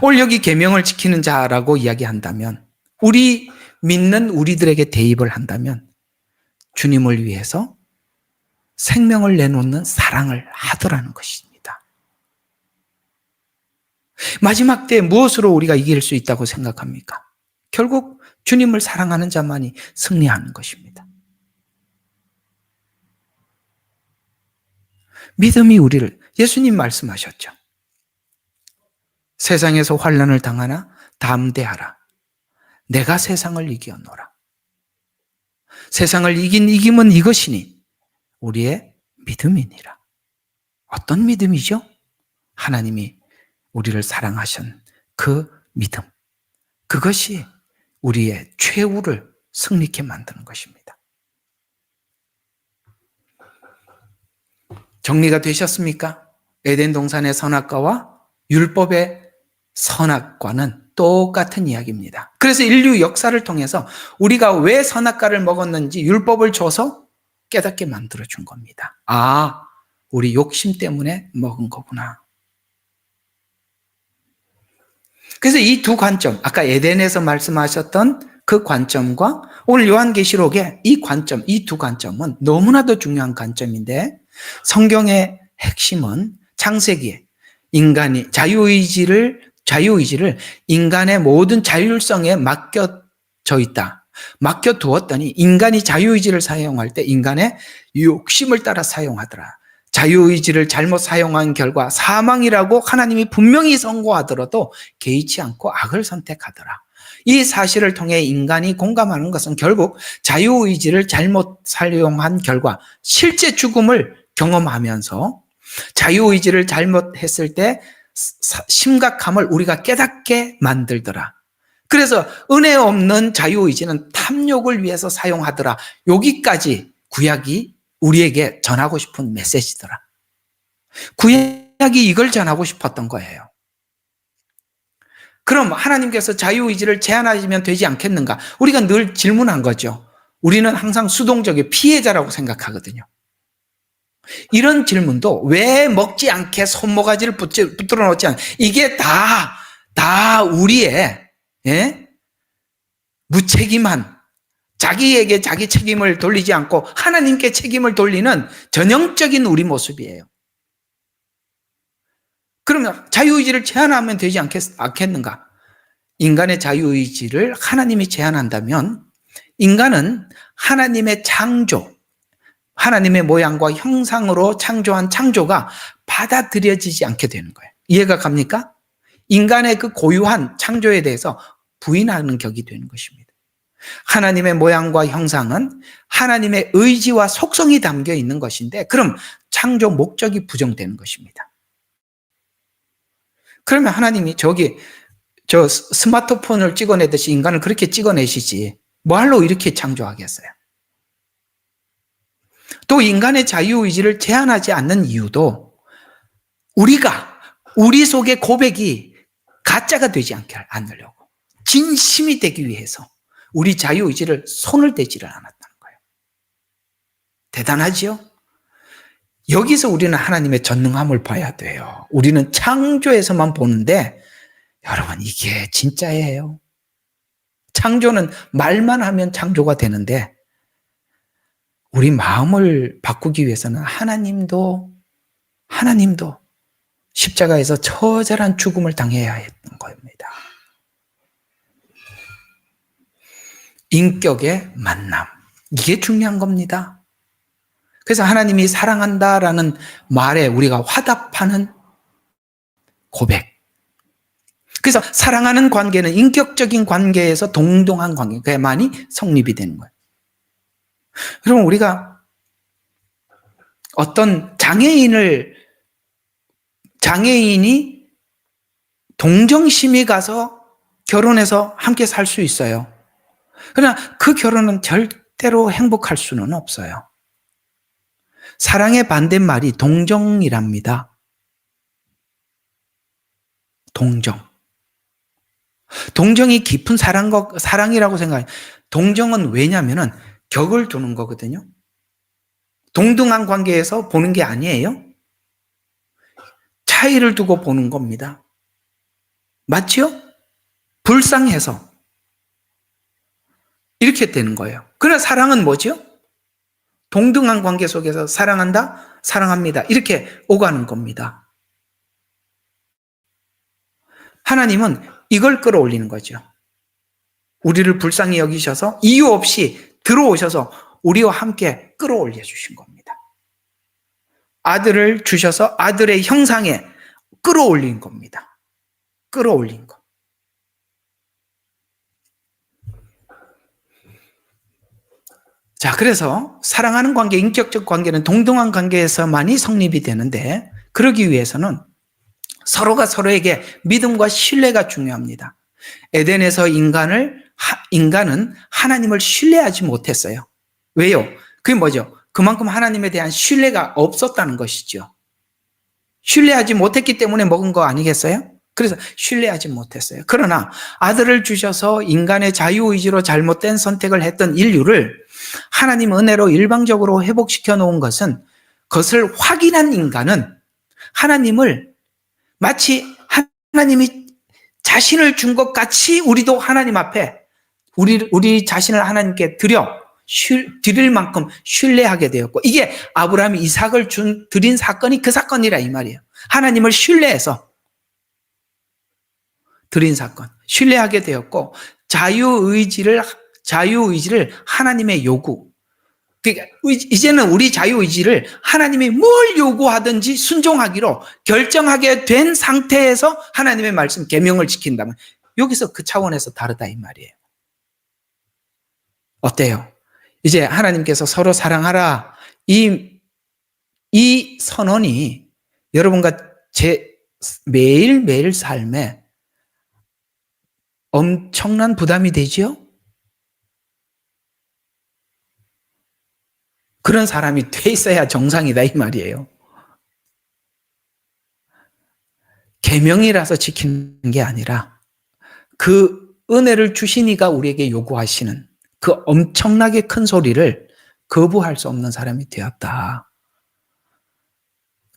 오늘 여기 계명을 지키는 자라고 이야기한다면, 우리 믿는 우리들에게 대입을 한다면 주님을 위해서 생명을 내놓는 사랑을 하더라는 것입니다. 마지막 때 무엇으로 우리가 이길 수 있다고 생각합니까? 결국 주님을 사랑하는 자만이 승리하는 것입니다. 믿음이 우리를, 예수님 말씀하셨죠. 세상에서 환난을 당하나 담대하라. 내가 세상을 이겨노라. 세상을 이긴 이김은 이것이니 우리의 믿음이니라. 어떤 믿음이죠? 하나님이 우리를 사랑하신 그 믿음. 그것이 우리의 최후를 승리케 만드는 것입니다. 정리가 되셨습니까? 에덴 동산의 선악과와 율법의 선악과는 똑같은 이야기입니다. 그래서 인류 역사를 통해서 우리가 왜 선악과를 먹었는지 율법을 줘서 깨닫게 만들어준 겁니다. 아, 우리 욕심 때문에 먹은 거구나. 그래서 이 두 관점, 아까 에덴에서 말씀하셨던 그 관점과 오늘 요한계시록의 이 관점, 이 두 관점은 너무나도 중요한 관점인데 성경의 핵심은 창세기에 인간이 자유의지를 인간의 모든 자율성에 맡겨져 있다. 맡겨두었더니 인간이 자유의지를 사용할 때 인간의 욕심을 따라 사용하더라. 자유의지를 잘못 사용한 결과 사망이라고 하나님이 분명히 선고하더라도 개의치 않고 악을 선택하더라. 이 사실을 통해 인간이 공감하는 것은 결국 자유의지를 잘못 사용한 결과 실제 죽음을 경험하면서 자유의지를 잘못했을 때 심각함을 우리가 깨닫게 만들더라. 그래서 은혜 없는 자유의지는 탐욕을 위해서 사용하더라. 여기까지 구약이 우리에게 전하고 싶은 메시지더라. 구약이 이걸 전하고 싶었던 거예요. 그럼 하나님께서 자유의지를 제한하시면 되지 않겠는가? 우리가 늘 질문한 거죠. 우리는 항상 수동적인 피해자라고 생각하거든요. 이런 질문도 왜 먹지 않게 손모가지를 붙들어 놓지 않 이게 다 우리의 무책임한 자기에게 자기 책임을 돌리지 않고 하나님께 책임을 돌리는 전형적인 우리 모습이에요. 그러면 자유의지를 제한하면 되지 않겠는가? 인간의 자유의지를 하나님이 제한한다면 인간은 하나님의 창조, 하나님의 모양과 형상으로 창조한 창조가 받아들여지지 않게 되는 거예요. 이해가 갑니까? 인간의 그 고유한 창조에 대해서 부인하는 격이 되는 것입니다. 하나님의 모양과 형상은 하나님의 의지와 속성이 담겨 있는 것인데 그럼 창조 목적이 부정되는 것입니다. 그러면 하나님이 저 스마트폰을 찍어내듯이 인간을 그렇게 찍어내시지 뭐할로 이렇게 창조하겠어요? 또 인간의 자유의지를 제한하지 않는 이유도 우리 속의 고백이 가짜가 되지 않으려고 진심이 되기 위해서 우리 자유의지를 손을 대지를 않았다는 거예요. 대단하지요? 여기서 우리는 하나님의 전능함을 봐야 돼요. 우리는 창조에서만 보는데 여러분 이게 진짜예요. 창조는 말만 하면 창조가 되는데 우리 마음을 바꾸기 위해서는 하나님도 십자가에서 처절한 죽음을 당해야 했던 겁니다. 인격의 만남. 이게 중요한 겁니다. 그래서 하나님이 사랑한다라는 말에 우리가 화답하는 고백. 그래서 사랑하는 관계는 인격적인 관계에서 동등한 관계만이 성립이 되는 거예요. 그럼 우리가 어떤 장애인이 동정심이 가서 결혼해서 함께 살 수 있어요. 그러나 그 결혼은 절대로 행복할 수는 없어요. 사랑의 반대말이 동정이랍니다. 동정이 깊은 사랑이라고 생각해요. 동정은 왜냐면은 격을 두는 거거든요. 동등한 관계에서 보는 게 아니에요. 차이를 두고 보는 겁니다. 맞죠? 불쌍해서 이렇게 되는 거예요. 그러나 사랑은 뭐죠? 동등한 관계 속에서 사랑한다, 사랑합니다. 이렇게 오가는 겁니다. 하나님은 이걸 끌어올리는 거죠. 우리를 불쌍히 여기셔서 이유 없이 들어오셔서 우리와 함께 끌어올려 주신 겁니다. 아들을 주셔서 아들의 형상에 끌어올린 겁니다. 끌어올린 것. 자, 그래서 사랑하는 관계, 인격적 관계는 동등한 관계에서만이 성립이 되는데 그러기 위해서는 서로가 서로에게 믿음과 신뢰가 중요합니다. 에덴에서 인간은 하나님을 신뢰하지 못했어요. 왜요? 그게 뭐죠? 그만큼 하나님에 대한 신뢰가 없었다는 것이죠. 신뢰하지 못했기 때문에 먹은 거 아니겠어요? 그래서 신뢰하지 못했어요. 그러나 아들을 주셔서 인간의 자유의지로 잘못된 선택을 했던 인류를 하나님 은혜로 일방적으로 회복시켜 놓은 것은 그것을 확인한 인간은 하나님을 마치 하나님이 자신을 준 것 같이 우리도 하나님 앞에 우리 자신을 하나님께 드릴 만큼 신뢰하게 되었고, 이게 아브라함이 이삭을 드린 사건이 그 사건이라 이 말이에요. 하나님을 신뢰해서 드린 사건, 신뢰하게 되었고, 자유의지를 하나님의 요구, 그러니까 이제는 우리 자유의지를 하나님이 뭘 요구하든지 순종하기로 결정하게 된 상태에서 하나님의 말씀 계명을 지킨다면, 여기서 그 차원에서 다르다 이 말이에요. 어때요? 이제 하나님께서 서로 사랑하라, 이 선언이 여러분과 제 매일매일 삶에 엄청난 부담이 되지요? 그런 사람이 돼 있어야 정상이다 이 말이에요. 계명이라서 지키는 게 아니라 그 은혜를 주시니까 우리에게 요구하시는 그 엄청나게 큰 소리를 거부할 수 없는 사람이 되었다.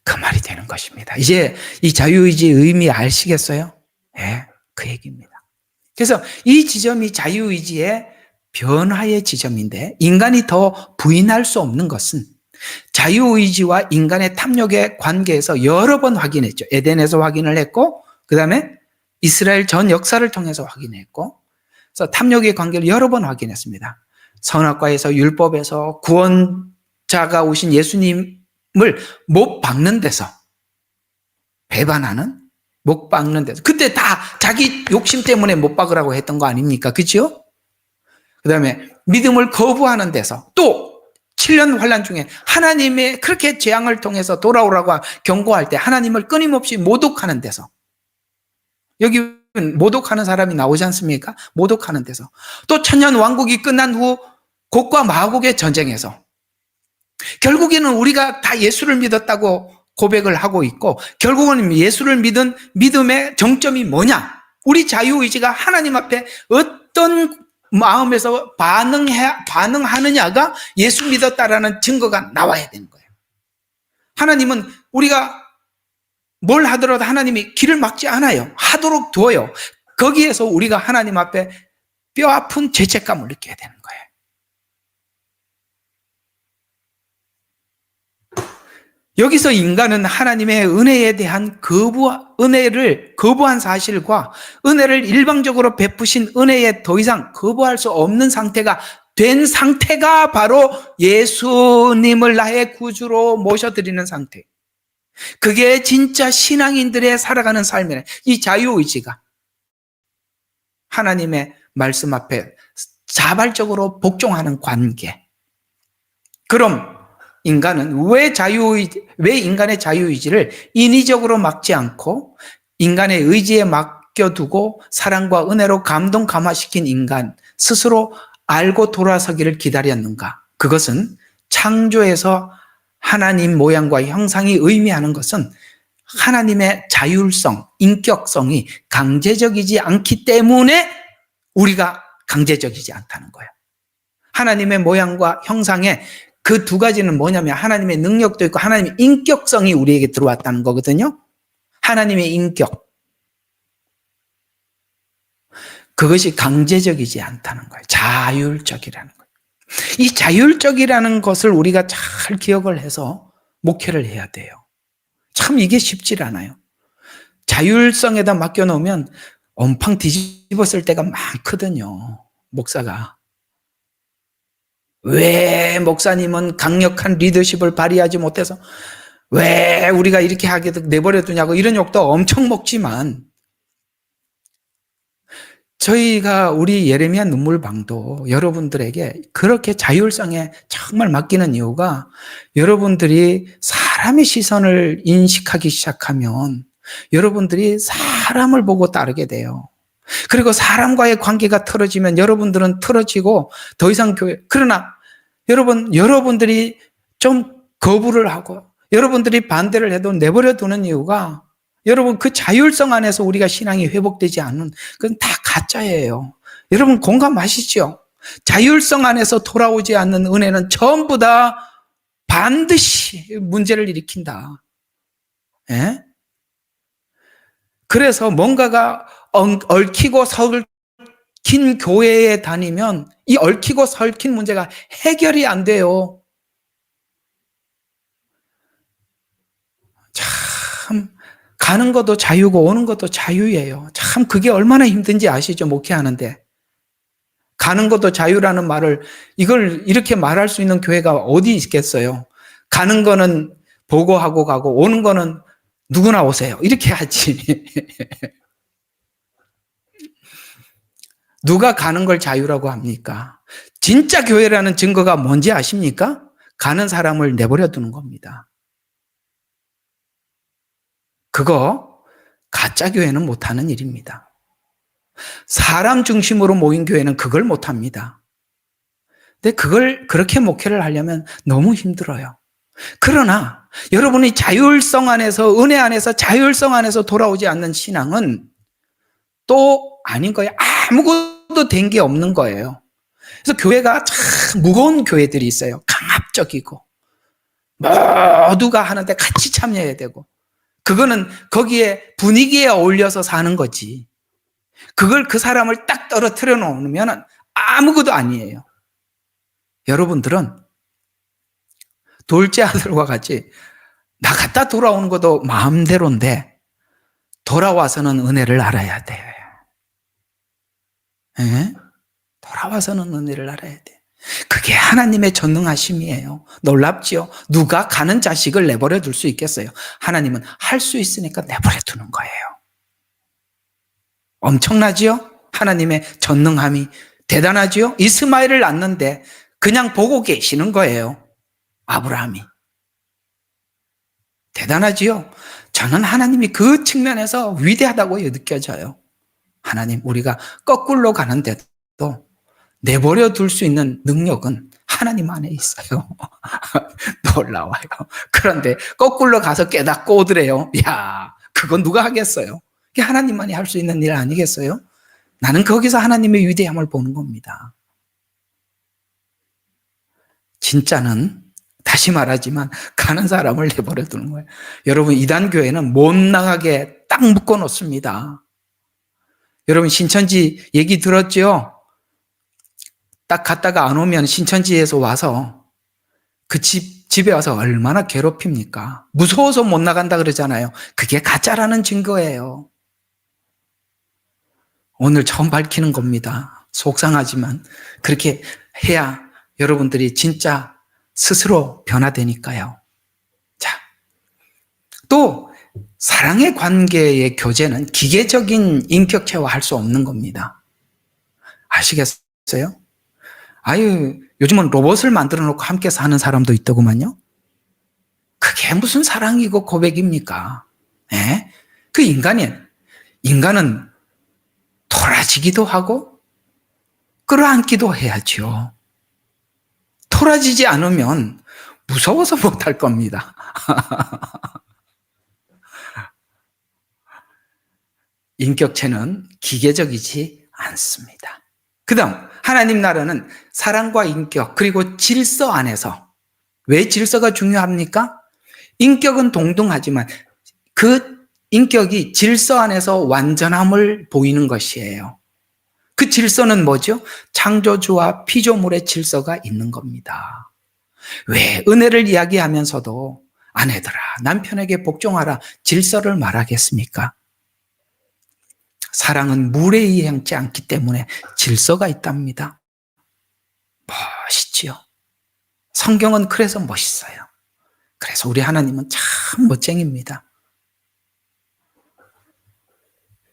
그 말이 되는 것입니다. 이제 이 자유의지의 의미 아시겠어요? 네, 그 얘기입니다. 그래서 이 지점이 자유의지의 변화의 지점인데, 인간이 더 부인할 수 없는 것은 자유의지와 인간의 탐욕의 관계에서 여러 번 확인했죠. 에덴에서 확인을 했고, 그 다음에 이스라엘 전 역사를 통해서 확인했고, 그래서 탐욕의 관계를 여러 번 확인했습니다. 선악과에서, 율법에서, 구원자가 오신 예수님을 못 박는 데서, 배반하는, 못 박는 데서, 그때 다 자기 욕심 때문에 못 박으라고 했던 거 아닙니까? 그렇죠? 그 다음에 믿음을 거부하는 데서, 또 7년 환난 중에 하나님의 그렇게 재앙을 통해서 돌아오라고 경고할 때 하나님을 끊임없이 모독하는 데서, 여기 모독하는 사람이 나오지 않습니까? 모독하는 데서, 또 천년 왕국이 끝난 후 곡과 마곡의 전쟁에서, 결국에는 우리가 다 예수를 믿었다고 고백을 하고 있고, 결국은 예수를 믿은 믿음의 정점이 뭐냐? 우리 자유의지가 하나님 앞에 어떤 마음에서 반응하느냐가 예수 믿었다라는 증거가 나와야 되는 거예요. 하나님은 우리가 뭘 하더라도 하나님이 길을 막지 않아요. 하도록 두어요. 거기에서 우리가 하나님 앞에 뼈아픈 죄책감을 느껴야 되는 거예요. 여기서 인간은 하나님의 은혜에 대한 은혜를 거부한 사실과 은혜를 일방적으로 베푸신 은혜에 더 이상 거부할 수 없는 상태가 된 상태가 바로 예수님을 나의 구주로 모셔드리는 상태. 그게 진짜 신앙인들의 살아가는 삶이네. 이 자유의지가 하나님의 말씀 앞에 자발적으로 복종하는 관계. 그럼 인간은 왜 인간의 자유의지를 인위적으로 막지 않고 인간의 의지에 맡겨두고 사랑과 은혜로 감화시킨 인간 스스로 알고 돌아서기를 기다렸는가? 그것은 창조에서 하나님 모양과 형상이 의미하는 것은 하나님의 자율성, 인격성이 강제적이지 않기 때문에 우리가 강제적이지 않다는 거예요. 하나님의 모양과 형상에 그 두 가지는 뭐냐면 하나님의 능력도 있고 하나님의 인격성이 우리에게 들어왔다는 거거든요. 하나님의 인격. 그것이 강제적이지 않다는 거예요. 자율적이라는 거예요. 이 자율적이라는 것을 우리가 잘 기억을 해서 목회를 해야 돼요. 참 이게 쉽질 않아요. 자율성에다 맡겨놓으면 엄청 뒤집었을 때가 많거든요. 목사가. 왜 목사님은 강력한 리더십을 발휘하지 못해서 왜 우리가 이렇게 하게 내버려 두냐고 이런 욕도 엄청 먹지만, 저희가 우리 예레미야 눈물방도 여러분들에게 그렇게 자율성에 정말 맡기는 이유가, 여러분들이 사람의 시선을 인식하기 시작하면 여러분들이 사람을 보고 따르게 돼요. 그리고 사람과의 관계가 틀어지면 여러분들은 틀어지고 더 이상 그러나 여러분들이 좀 거부를 하고 여러분들이 반대를 해도 내버려 두는 이유가, 여러분 그 자율성 안에서 우리가 신앙이 회복되지 않는, 그건 다 가짜예요. 여러분 공감하시죠? 자율성 안에서 돌아오지 않는 은혜는 전부 다 반드시 문제를 일으킨다. 예? 그래서 뭔가가 얽히고 교회에 다니면 이 얽히고 설킨 문제가 해결이 안 돼요. 참 가는 것도 자유고 오는 것도 자유예요. 참 그게 얼마나 힘든지 아시죠? 목회하는데. 가는 것도 자유라는 말을 이걸 이렇게 말할 수 있는 교회가 어디 있겠어요? 가는 거는 보고하고 가고 오는 거는 누구나 오세요. 이렇게 하지. 누가 가는 걸 자유라고 합니까? 진짜 교회라는 증거가 뭔지 아십니까? 가는 사람을 내버려 두는 겁니다. 그거 가짜 교회는 못하는 일입니다. 사람 중심으로 모인 교회는 그걸 못합니다. 근데 그걸 그렇게 목회를 하려면 너무 힘들어요. 그러나 여러분이 자율성 안에서, 은혜 안에서, 자율성 안에서 돌아오지 않는 신앙은 또 아닌 거예요. 아무것도 된 게 없는 거예요. 그래서 교회가 참 무거운 교회들이 있어요. 강압적이고 모두가 하는데 같이 참여해야 되고, 그거는 거기에 분위기에 어울려서 사는 거지. 그걸 그 사람을 딱 떨어뜨려 놓으면 아무것도 아니에요. 여러분들은 돌째 아들과 같이 나갔다 돌아오는 것도 마음대로인데 돌아와서는 은혜를 알아야 돼. 에? 돌아와서는 은혜를 알아야 돼. 그게 하나님의 전능하심이에요. 놀랍지요? 누가 가는 자식을 내버려 둘 수 있겠어요? 하나님은 할 수 있으니까 내버려 두는 거예요. 엄청나지요? 하나님의 전능함이 대단하지요? 이스마엘을 낳는데 그냥 보고 계시는 거예요. 아브라함이. 대단하지요? 저는 하나님이 그 측면에서 위대하다고 느껴져요. 하나님, 우리가 거꾸로 가는데도 내버려 둘 수 있는 능력은 하나님 안에 있어요. 놀라워요. 그런데 거꾸로 가서 깨닫고 오더래요. 야, 그건 누가 하겠어요? 그게 하나님만이 할 수 있는 일 아니겠어요? 나는 거기서 하나님의 위대함을 보는 겁니다. 진짜는 다시 말하지만 가는 사람을 내버려 두는 거예요. 여러분, 이단교회는 못 나가게 딱 묶어 놓습니다. 여러분, 신천지 얘기 들었죠? 딱 갔다가 안 오면 신천지에서 와서 그 집에 와서 얼마나 괴롭힙니까? 무서워서 못 나간다 그러잖아요. 그게 가짜라는 증거예요. 오늘 처음 밝히는 겁니다. 속상하지만 그렇게 해야 여러분들이 진짜 스스로 변화되니까요. 자, 또 사랑의 관계의 교제는 기계적인 인격체화 할 수 없는 겁니다. 아시겠어요? 아유, 요즘은 로봇을 만들어 놓고 함께 사는 사람도 있더구만요. 그게 무슨 사랑이고 고백입니까? 예? 그 인간은 토라지기도 하고 끌어안기도 해야죠. 토라지지 않으면 무서워서 못할 겁니다. 인격체는 기계적이지 않습니다. 그 다음, 하나님 나라는 사랑과 인격 그리고 질서 안에서, 왜 질서가 중요합니까? 인격은 동등하지만 그 인격이 질서 안에서 완전함을 보이는 것이에요. 그 질서는 뭐죠? 창조주와 피조물의 질서가 있는 겁니다. 왜 은혜를 이야기하면서도 아내들아 남편에게 복종하라 질서를 말하겠습니까? 사랑은 물에 의하지 않기 때문에 질서가 있답니다. 멋있지요? 성경은 그래서 멋있어요. 그래서 우리 하나님은 참 멋쟁입니다.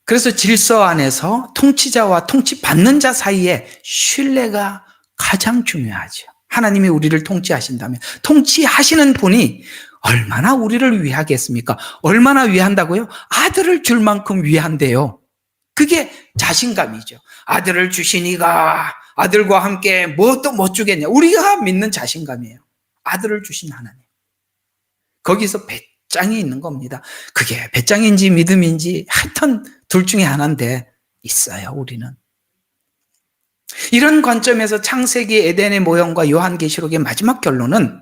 그래서 질서 안에서 통치자와 통치받는 자 사이에 신뢰가 가장 중요하죠. 하나님이 우리를 통치하신다면 통치하시는 분이 얼마나 우리를 위하겠습니까? 얼마나 위한다고요? 아들을 줄 만큼 위한대요. 그게 자신감이죠. 아들을 주시니가 아들과 함께 뭐 또 못 주겠냐. 우리가 믿는 자신감이에요. 아들을 주신 하나님. 거기서 배짱이 있는 겁니다. 그게 배짱인지 믿음인지 하여튼 둘 중에 하나인데 있어요, 우리는. 이런 관점에서 창세기 에덴의 모형과 요한계시록의 마지막 결론은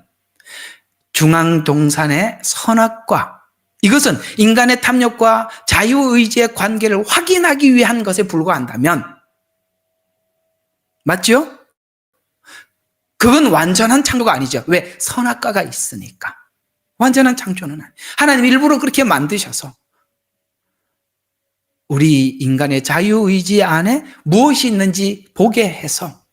중앙동산의 선악과, 이것은 인간의 탐욕과 자유의지의 관계를 확인하기 위한 것에 불과한다면 맞죠? 그건 완전한 창조가 아니죠. 왜? 선악과가 있으니까. 완전한 창조는 아니에요. 하나님 일부러 그렇게 만드셔서 우리 인간의 자유의지 안에 무엇이 있는지 보게 해서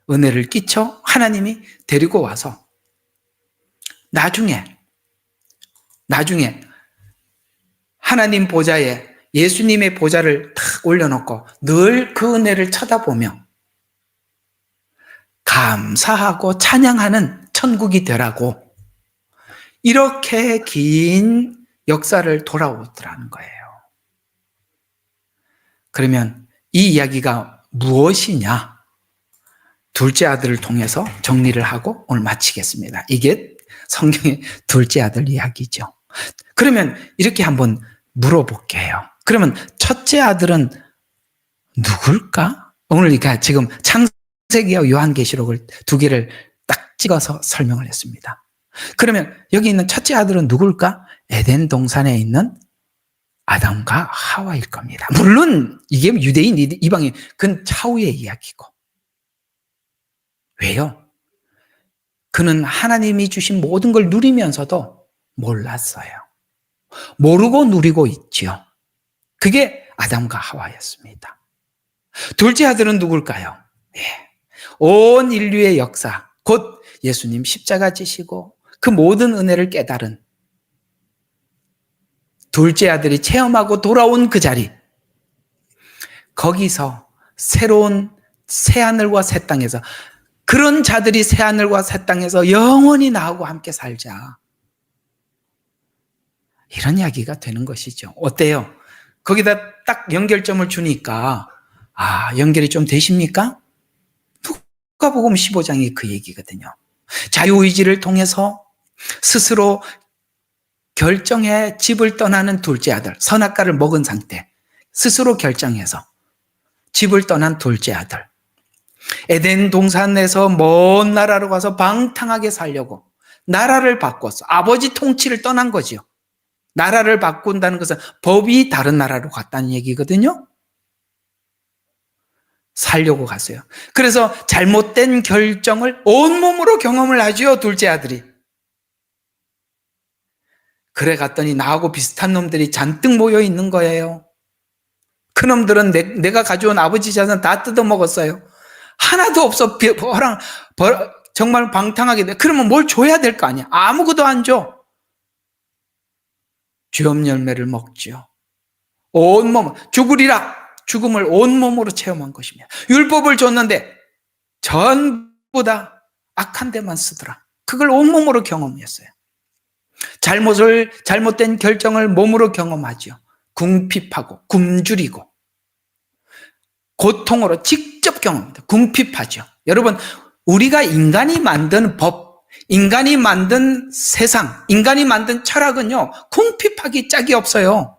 은혜를 끼쳐 하나님이 데리고 와서 나중에 하나님 보좌에 예수님의 보좌를 탁 올려놓고 늘 그 은혜를 쳐다보며 감사하고 찬양하는 천국이 되라고 이렇게 긴 역사를 돌아오더라는 거예요. 그러면 이 이야기가 무엇이냐? 둘째 아들을 통해서 정리를 하고 오늘 마치겠습니다. 이게 성경의 둘째 아들 이야기죠. 그러면 이렇게 한번 물어볼게요. 그러면 첫째 아들은 누굴까? 오늘 그러니까 지금 창세기와 요한계시록을 두 개를 딱 찍어서 설명을 했습니다. 그러면 여기 있는 첫째 아들은 누굴까? 에덴 동산에 있는 아담과 하와일 겁니다. 물론 이게 유대인, 이방인, 그건 차후의 이야기고. 왜요? 그는 하나님이 주신 모든 걸 누리면서도 몰랐어요. 모르고 누리고 있지요. 그게 아담과 하와였습니다. 둘째 아들은 누굴까요? 예. 온 인류의 역사, 곧 예수님 십자가 지시고 그 모든 은혜를 깨달은 둘째 아들이 체험하고 돌아온 그 자리, 거기서 새로운 새하늘과 새 땅에서 그런 자들이 새하늘과 새 땅에서 영원히 나하고 함께 살자. 이런 이야기가 되는 것이죠. 어때요? 거기다 딱 연결점을 주니까 연결이 좀 되십니까? 누가복음 15장이 그 얘기거든요. 자유의지를 통해서 스스로 결정해 집을 떠나는 둘째 아들, 선악과를 먹은 상태, 스스로 결정해서 집을 떠난 둘째 아들, 에덴 동산에서 먼 나라로 가서 방탕하게 살려고 나라를 바꿨어. 아버지 통치를 떠난 거죠. 나라를 바꾼다는 것은 법이 다른 나라로 갔다는 얘기거든요. 살려고 갔어요. 그래서 잘못된 결정을 온몸으로 경험을 하죠, 둘째 아들이. 그래 갔더니 나하고 비슷한 놈들이 잔뜩 모여 있는 거예요. 그 놈들은 내가 가져온 아버지 자산 다 뜯어먹었어요. 하나도 없어. 정말 방탕하게 돼. 그러면 뭘 줘야 될 거 아니야. 아무것도 안 줘. 죄업 열매를 먹죠. 온몸, 죽으리라. 죽음을 온몸으로 체험한 것이며 율법을 줬는데 전부 다 악한 데만 쓰더라. 그걸 온몸으로 경험했어요. 잘못된 결정을 몸으로 경험하죠. 궁핍하고 굶주리고 고통으로 직접 경험합니다. 궁핍하죠. 여러분, 우리가 인간이 만든 법, 인간이 만든 세상, 인간이 만든 철학은요, 궁핍하기 짝이 없어요.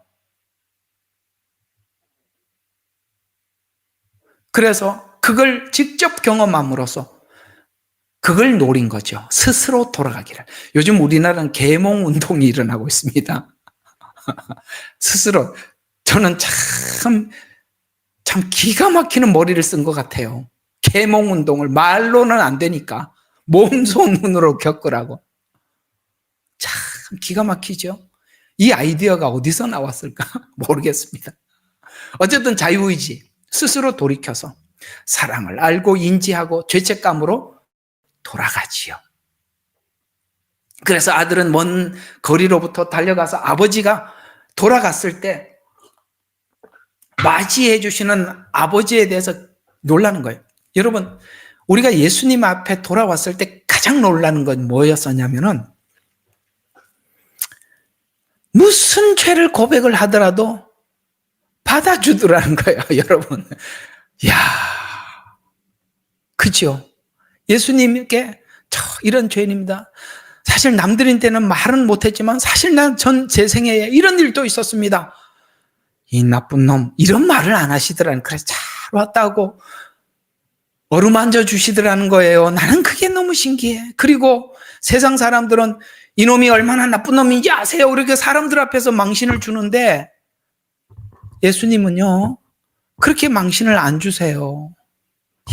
그래서 그걸 직접 경험함으로써 그걸 노린 거죠. 스스로 돌아가기를. 요즘 우리나라는 계몽 운동이 일어나고 있습니다. 스스로. 저는 참 기가 막히는 머리를 쓴 것 같아요. 계몽 운동을 말로는 안 되니까 몸소문으로 겪으라고. 참 기가 막히죠. 이 아이디어가 어디서 나왔을까 모르겠습니다. 어쨌든 자유의지, 스스로 돌이켜서 사랑을 알고 인지하고 죄책감으로 돌아가지요. 그래서 아들은 먼 거리로부터 달려가서 아버지가 돌아갔을 때 맞이해 주시는 아버지에 대해서 놀라는 거예요. 여러분, 우리가 예수님 앞에 돌아왔을 때 가장 놀라는 건 뭐였었냐면은 무슨 죄를 고백을 하더라도 받아주더라는 거예요, 여러분. 이야, 그죠? 예수님께 이런 죄인입니다. 사실 남들한테는 말은 못했지만 사실 제 생애에 이런 일도 있었습니다. 이 나쁜 놈, 이런 말을 안 하시더라는. 그래서 잘 왔다고 어루만져 주시더라는 거예요. 나는 그게 너무 신기해. 그리고 세상 사람들은 이놈이 얼마나 나쁜 놈인지 아세요? 이렇게 사람들 앞에서 망신을 주는데 예수님은요, 그렇게 망신을 안 주세요.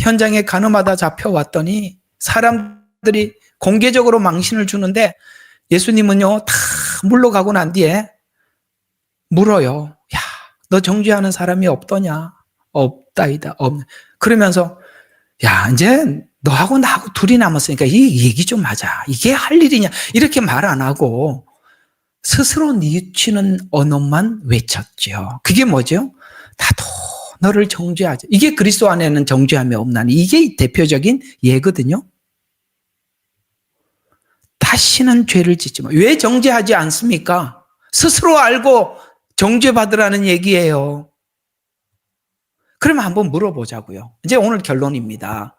현장에 가늠하다 잡혀왔더니 사람들이 공개적으로 망신을 주는데 예수님은요, 다 물러가고 난 뒤에 물어요. 야, 너 정죄하는 사람이 없더냐? 없다이다. 그러면서 야, 이제 너하고 나하고 둘이 남았으니까 이 얘기 좀 하자. 이게 할 일이냐? 이렇게 말 안 하고 스스로 뉘우치는 언어만 외쳤죠. 그게 뭐죠? 다도 너를 정죄하자. 이게 그리스도 안에는 정죄함이 없나니 이게 대표적인 예거든요. 다시는 죄를 짓지 마. 왜 정죄하지 않습니까? 스스로 알고 정죄받으라는 얘기예요. 그러면 한번 물어보자고요. 이제 오늘 결론입니다.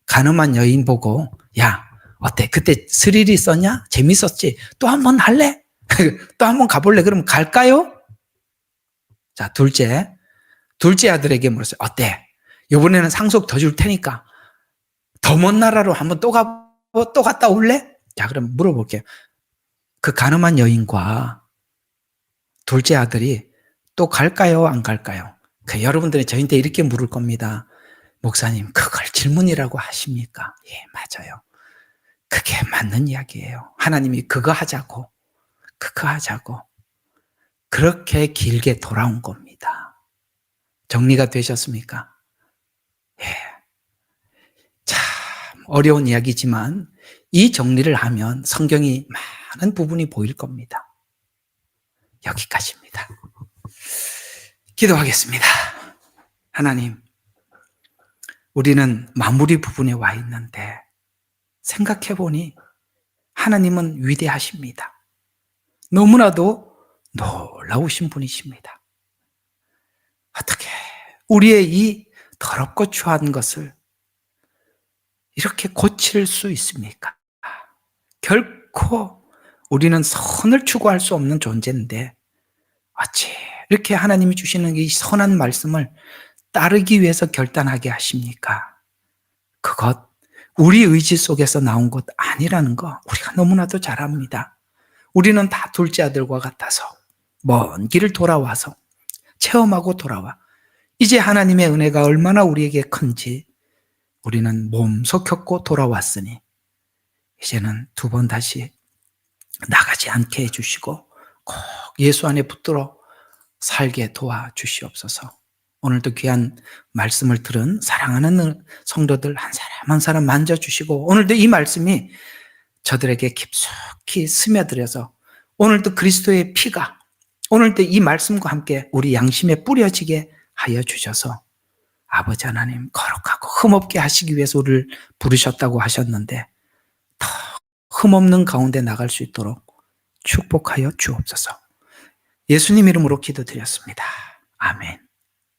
가늠한 여인 보고 야, 어때? 그때 스릴 있었냐? 재밌었지? 또 한번 할래? 또 한번 가볼래? 그럼 갈까요? 자, 둘째 아들에게 물었어요. 어때? 이번에는 상속 더 줄 테니까 더 먼 나라로 한번 또 갔다 올래? 자, 그럼 물어볼게요. 그 가늠한 여인과 둘째 아들이 또 갈까요? 안 갈까요? 여러분들이 저한테 이렇게 물을 겁니다. 목사님, 그걸 질문이라고 하십니까? 예, 맞아요. 그게 맞는 이야기예요. 하나님이 그거 하자고. 그렇게 길게 돌아온 겁니다. 정리가 되셨습니까? 예. 참 어려운 이야기지만 이 정리를 하면 성경이 많은 부분이 보일 겁니다. 여기까지입니다. 기도하겠습니다. 하나님, 우리는 마무리 부분에 와 있는데 생각해보니 하나님은 위대하십니다. 너무나도 놀라우신 분이십니다. 어떻게 우리의 이 더럽고 추한 것을 이렇게 고칠 수 있습니까? 결코 우리는 선을 추구할 수 없는 존재인데 어찌 이렇게 하나님이 주시는 이 선한 말씀을 따르기 위해서 결단하게 하십니까? 그것 우리 의지 속에서 나온 것 아니라는 거 우리가 너무나도 잘 압니다. 우리는 다 둘째 아들과 같아서 먼 길을 돌아와서 체험하고 돌아와 이제 하나님의 은혜가 얼마나 우리에게 큰지 우리는 몸소 겪고 돌아왔으니 이제는 두 번 다시 나가지 않게 해주시고 꼭 예수 안에 붙들어 살게 도와주시옵소서. 오늘도 귀한 말씀을 들은 사랑하는 성도들 한 사람 한 사람 만져주시고 오늘도 이 말씀이 저들에게 깊숙이 스며들어서 오늘도 그리스도의 피가 오늘도 이 말씀과 함께 우리 양심에 뿌려지게 하여 주셔서 아버지 하나님 거룩하고 흠없게 하시기 위해서 우리를 부르셨다고 하셨는데 더 흠없는 가운데 나갈 수 있도록 축복하여 주옵소서. 예수님 이름으로 기도드렸습니다. 아멘.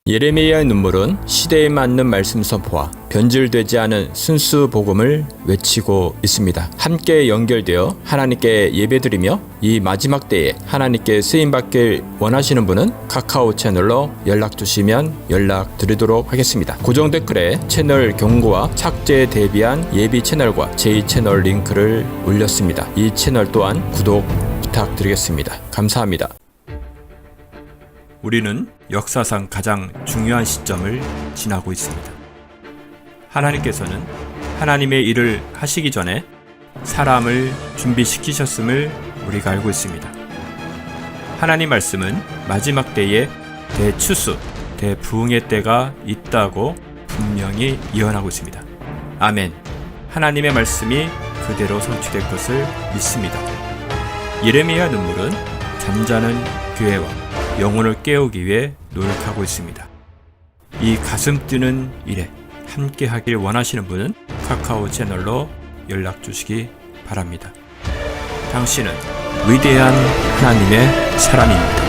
예레미야의 눈물은 시대에 맞는 말씀 선포와 변질되지 않은 순수 복음을 외치고 있습니다. 함께 연결되어 하나님께 예배드리며 이 마지막 때에 하나님께 쓰임받길 원하시는 분은 카카오 채널로 연락 주시면 연락드리도록 하겠습니다. 고정 댓글에 채널 경고와 착제에 대비한 예비 채널과 제2채널 링크를 올렸습니다. 이 채널 또한 구독 부탁드리겠습니다. 감사합니다. 우리는 역사상 가장 중요한 시점을 지나고 있습니다. 하나님께서는 하나님의 일을 하시기 전에 사람을 준비시키셨음을 우리가 알고 있습니다. 하나님 말씀은 마지막 때에 대추수, 대부흥의 때가 있다고 분명히 예언하고 있습니다. 아멘. 하나님의 말씀이 그대로 성취될 것을 믿습니다. 예레미야 눈물은 잠자는 교회와 영혼을 깨우기 위해 노력하고 있습니다. 이 가슴 뛰는 일에 함께 하길 원하시는 분은 카카오 채널로 연락 주시기 바랍니다. 당신은 위대한 하나님의 사람입니다.